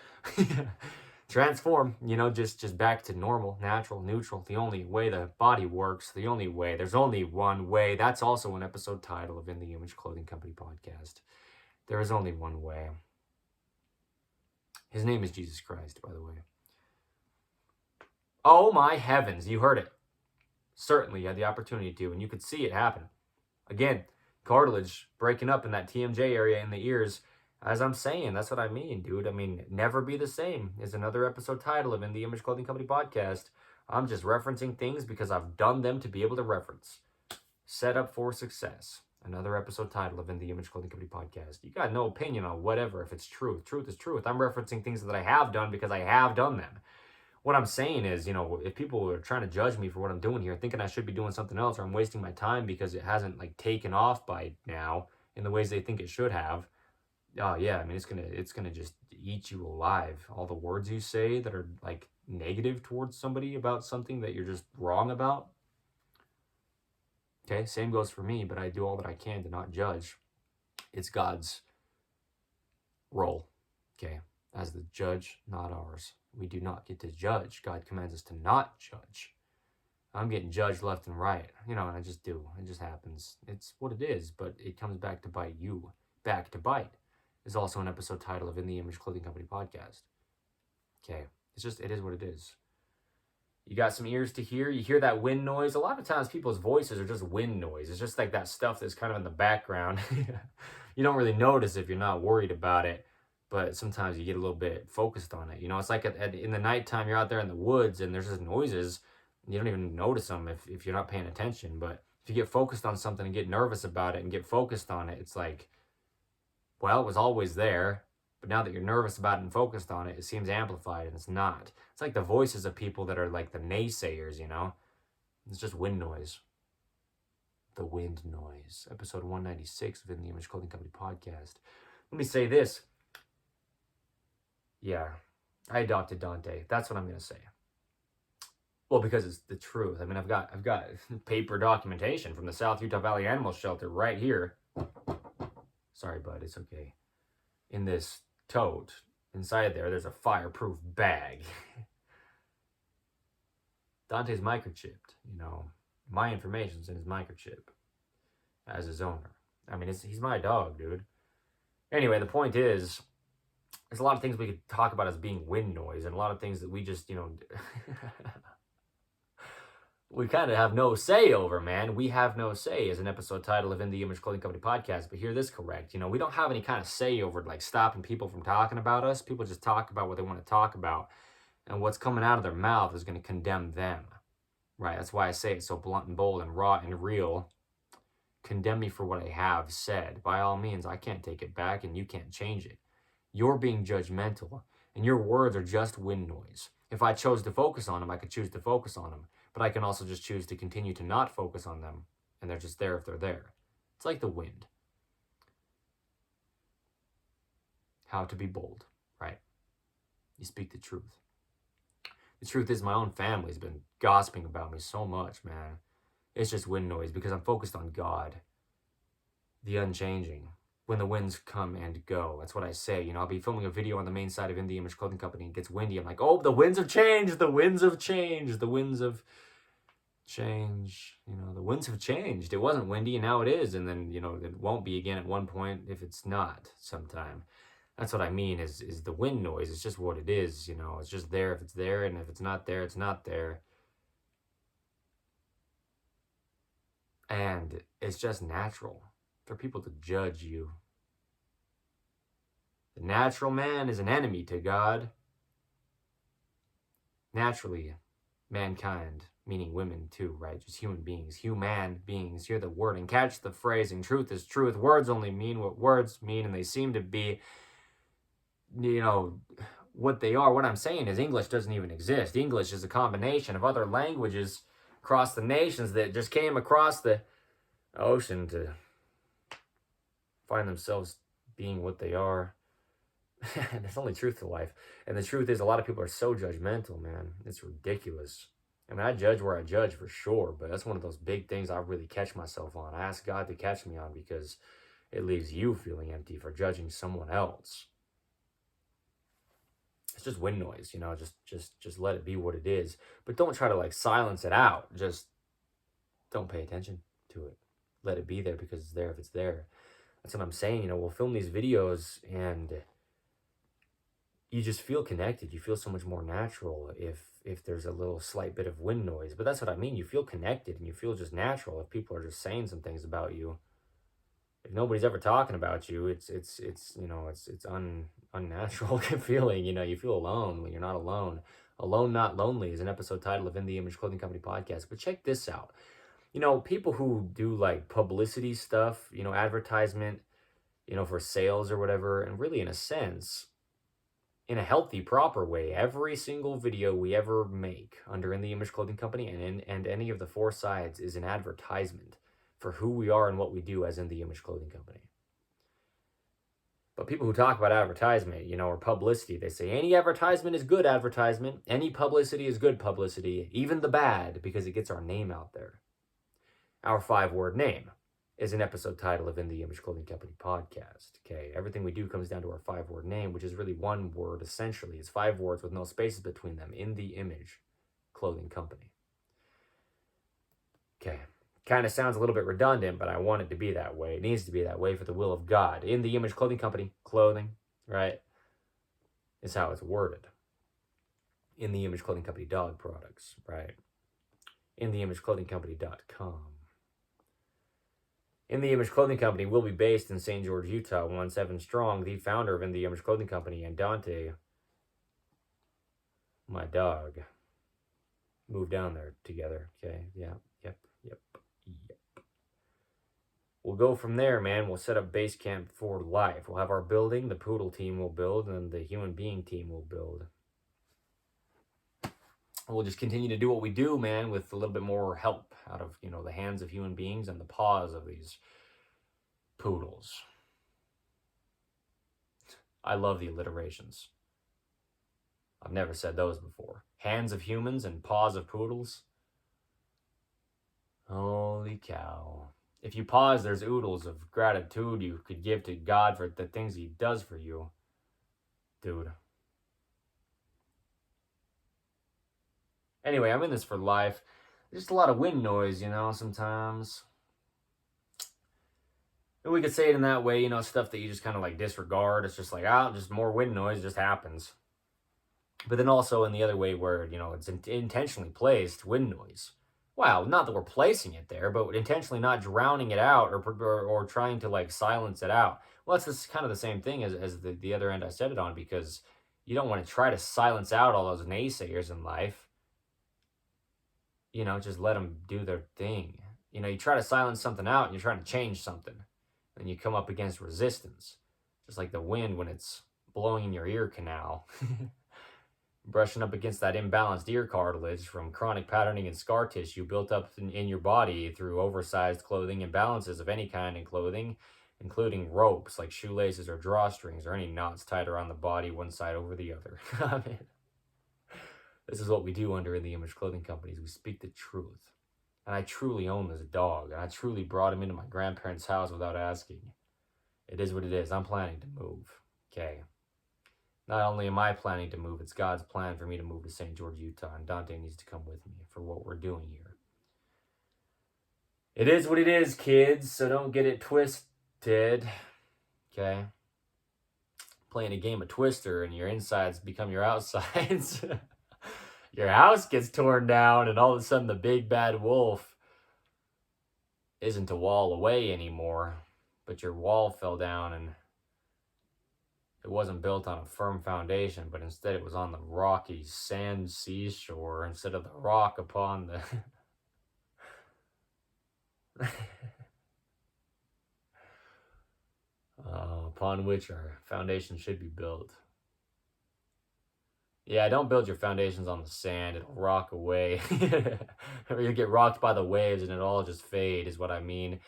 transform, just back to normal, natural, neutral. The only way the body works, the only way. There's only one way. That's also an episode title of In the Image Clothing Company podcast. There is only one way. His name is Jesus Christ, by the way. Oh my heavens, you heard it. Certainly you had the opportunity to, and you could see it happen. Again, cartilage breaking up in that TMJ area in the ears. As I'm saying, that's what I mean, dude. I mean, never be the same is another episode title of In the Image Clothing Company podcast. I'm just referencing things because I've done them to be able to reference. Set up for success. Another episode title of In the Image Clothing Company podcast. You got no opinion on whatever, if it's truth. Truth is truth. I'm referencing things that I have done because I have done them. What I'm saying is, if people are trying to judge me for what I'm doing here, thinking I should be doing something else, or I'm wasting my time because it hasn't taken off by now in the ways they think it should have, yeah, I mean, it's gonna just eat you alive. All the words you say that are negative towards somebody about something that you're just wrong about. Okay, same goes for me, but I do all that I can to not judge. It's God's role, okay, as the judge, not ours. We do not get to judge. God commands us to not judge. I'm getting judged left and right, and I just do. It just happens. It's what it is, but it comes back to bite you. Back to bite is also an episode title of In the Image Clothing Company podcast. Okay, it is what it is. You got some ears to hear. You hear that wind noise. A lot of times people's voices are just wind noise. It's just like that stuff that's kind of in the background. You don't really notice if you're not worried about it. But sometimes you get a little bit focused on it. It's like in the nighttime, you're out there in the woods and there's just noises. You don't even notice them if you're not paying attention. But if you get focused on something and get nervous about it and get focused on it, it's like, well, it was always there. But now that you're nervous about it and focused on it, it seems amplified, and it's not. It's like the voices of people that are like the naysayers, It's just wind noise. The wind noise. Episode 196 of In the Image Clothing Company podcast. Let me say this. Yeah, I adopted Dante. That's what I'm going to say. Well, because it's the truth. I mean, I've got paper documentation from the South Utah Valley Animal Shelter right here. Sorry, bud, it's okay. In this tote, inside there's a fireproof bag. Dante's microchipped, My information's in his microchip as his owner. I mean, he's my dog, dude. Anyway, the point is, there's a lot of things we could talk about as being wind noise, and a lot of things that we just, we kind of have no say over, man. We have no say is an episode title of In the Image Clothing Company podcast. But hear this correct. We don't have any kind of say over stopping people from talking about us. People just talk about what they want to talk about. And what's coming out of their mouth is going to condemn them. Right? That's why I say it so blunt and bold and raw and real. Condemn me for what I have said. By all means, I can't take it back and you can't change it. You're being judgmental, and your words are just wind noise. If I chose to focus on them, I could choose to focus on them. But I can also just choose to continue to not focus on them, and they're just there if they're there. It's like the wind. How to be bold, right? You speak the truth. The truth is my own family's been gossiping about me so much, man. It's just wind noise because I'm focused on God, the unchanging. When the winds come and go. That's what I say. I'll be filming a video on the main side of In the Image Clothing Company. It gets windy. I'm like, oh, the winds have changed. The winds have changed. The winds have changed. The winds have changed. It wasn't windy and now it is. And then, it won't be again at one point if it's not sometime. That's what I mean is the wind noise. It's just what it is. It's just there if it's there. And if it's not there, it's not there. And it's just natural for people to judge you. The natural man is an enemy to God. Naturally, mankind, meaning women too, right? Just human beings, human beings. Hear the word and catch the phrasing. Truth is truth. Words only mean what words mean, and they seem to be, what they are. What I'm saying is English doesn't even exist. English is a combination of other languages across the nations that just came across the ocean to find themselves being what they are. There's only truth to life. And the truth is, a lot of people are so judgmental, man. It's ridiculous. I mean, I judge where I judge for sure, but that's one of those big things I really catch myself on. I ask God to catch me on because it leaves you feeling empty for judging someone else. It's just wind noise, just let it be what it is. But don't try to silence it out. Just don't pay attention to it. Let it be there because it's there if it's there. That's what I'm saying. We'll film these videos and you just feel connected. You feel so much more natural if there's a little slight bit of wind noise. But that's what I mean. You feel connected and you feel just natural if people are just saying some things about you. If nobody's ever talking about you, it's unnatural feeling. You feel alone when you're not alone. Alone, Not Lonely is an episode title of In the Image Clothing Company podcast. But check this out. People who do publicity stuff, advertisement, for sales or whatever, and really in a sense, in a healthy, proper way, every single video we ever make under In the Image Clothing Company and any of the four sides is an advertisement for who we are and what we do as In the Image Clothing Company. But people who talk about advertisement, or publicity, they say any advertisement is good advertisement. Any publicity is good publicity, even the bad, because it gets our name out there. Our 5-word name is an episode title of In the Image Clothing Company podcast. Okay, everything we do comes down to our 5-word name, which is really one word essentially. It's 5 words with no spaces between them. In the Image Clothing Company. Okay, kind of sounds a little bit redundant, but I want it to be that way. It needs to be that way for the will of God. In the Image Clothing Company, clothing, right, is how it's worded. In the Image Clothing Company dog products, right? InTheImageClothingCompany.com. In the Image Clothing Company will be based in St. George, Utah, 17 strong. The founder of In the Image Clothing Company and Dante, my dog, moved down there together. Okay, yeah, yep. We'll go from there, man. We'll set up base camp for life. We'll have our building, the poodle team will build, and the human being team will build. We'll just continue to do what we do, man, with a little bit more help out of, the hands of human beings and the paws of these poodles. I love the alliterations. I've never said those before. Hands of humans and paws of poodles. Holy cow. If you pause, there's oodles of gratitude you could give to God for the things he does for you. Dude. Anyway, I'm in this for life. Just a lot of wind noise, sometimes. And we could say it in that way, stuff that you just kind of disregard. It's just just more wind noise, just happens. But then also in the other way where, it's intentionally placed wind noise. Wow, not that we're placing it there, but intentionally not drowning it out or trying to silence it out. Well, that's kind of the same thing as the other end I said it on, because you don't want to try to silence out all those naysayers in life. Just let them do their thing. You try to silence something out and you're trying to change something, and you come up against resistance, just like the wind when it's blowing in your ear canal. Brushing up against that imbalanced ear cartilage from chronic patterning and scar tissue built up in your body through oversized clothing, imbalances of any kind in clothing, including ropes like shoelaces or drawstrings or any knots tied around the body one side over the other. I mean, this is what we do under In the Image Clothing Companies. We speak the truth. And I truly own this dog. And I truly brought him into my grandparents' house without asking. It is what it is. I'm planning to move. Okay. Not only am I planning to move, it's God's plan for me to move to St. George, Utah, and Dante needs to come with me for what we're doing here. It is what it is, kids, so don't get it twisted, okay? Playing a game of Twister and your insides become your outsides. Your house gets torn down and all of a sudden the big bad wolf isn't a wall away anymore, but your wall fell down and It wasn't built on a firm foundation, but instead it was on the rocky sand seashore instead of the rock upon the upon which our foundation should be built. Yeah, don't build your foundations on the sand. It'll rock away. Or you'll get rocked by the waves and it'll all just fade, is what I mean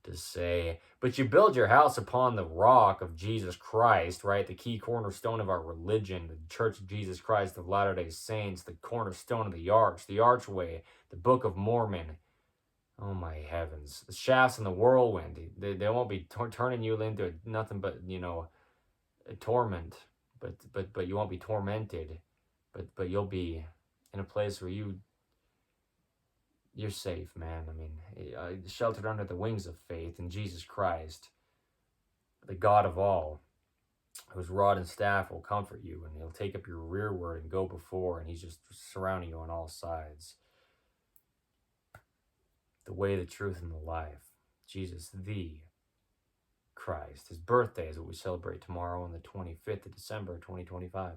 to say. But you build your house upon the rock of Jesus Christ, right? The key cornerstone of our religion, the Church of Jesus Christ of Latter-day Saints, the cornerstone of the arch, the archway, the Book of Mormon. Oh my heavens. The shafts in the whirlwind. They won't be turning you into nothing but, a torment. But you won't be tormented. But you'll be in a place where you're safe, man. I mean, sheltered under the wings of faith in Jesus Christ, the God of all, whose rod and staff will comfort you, and he'll take up your rearward and go before, and he's just surrounding you on all sides. The way, the truth, and the life. Jesus, the Christ. His birthday is what we celebrate tomorrow on the 25th of December, 2025.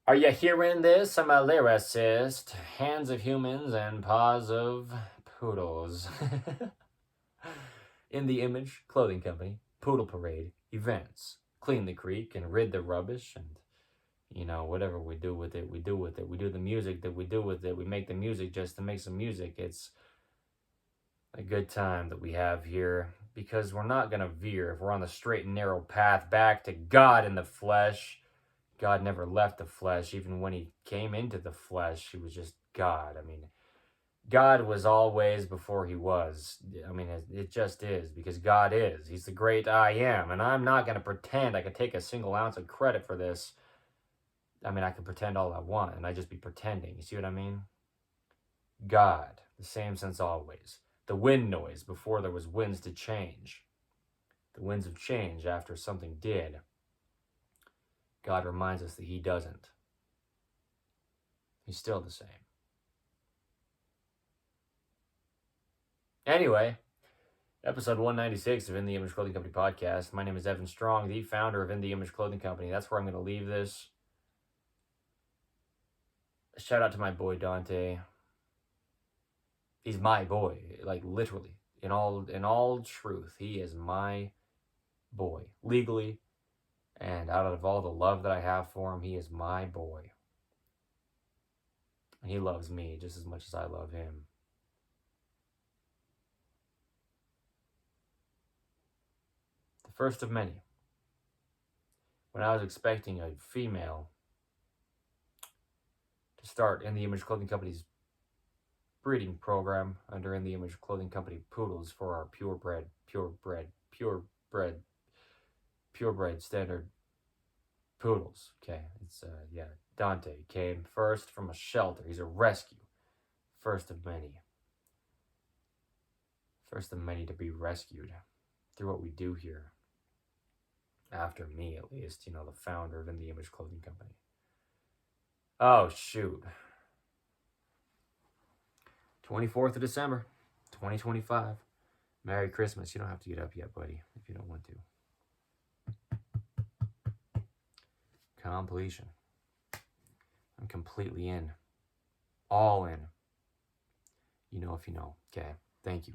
Are you hearing this? I'm a lyricist. Hands of humans and paws of poodles. In the Image Clothing Company, Poodle Parade, events. Clean the creek and rid the rubbish, and whatever we do with it, we do with it. We do the music that we do with it. We make the music just to make some music. It's a good time that we have here, because we're not going to veer if we're on the straight and narrow path back to God in the flesh. God never left the flesh. Even when he came into the flesh, he was just God. I mean, God was always before he was. I mean, it just is, because God is. He's the great I am. And I'm not going to pretend I could take a single ounce of credit for this. I mean, I can pretend all I want, and I just be pretending. You see what I mean? God, the same since always. The wind noise before there was winds to change. The winds of change after something did. God reminds us that he doesn't. He's still the same. Anyway, episode 196 of In the Image Clothing Company podcast. My name is Evan Strong, the founder of In the Image Clothing Company. That's where I'm going to leave this. Shout out to my boy Dante. He's my boy, like literally. In all truth, he is my boy. Legally, and out of all the love that I have for him, he is my boy. And he loves me just as much as I love him. The first of many. When I was expecting a female to start In the Image Clothing Company's breeding program under In the Image Clothing Company poodles for our purebred standard poodles. Okay, it's Dante came first from a shelter. He's a rescue. First of many. First of many to be rescued through what we do here. After me, at least, the founder of In the Image Clothing Company. Oh, shoot. 24th of December, 2025. Merry Christmas. You don't have to get up yet, buddy, if you don't want to. Completion. I'm completely in. All in. You know if you know. Okay. Thank you.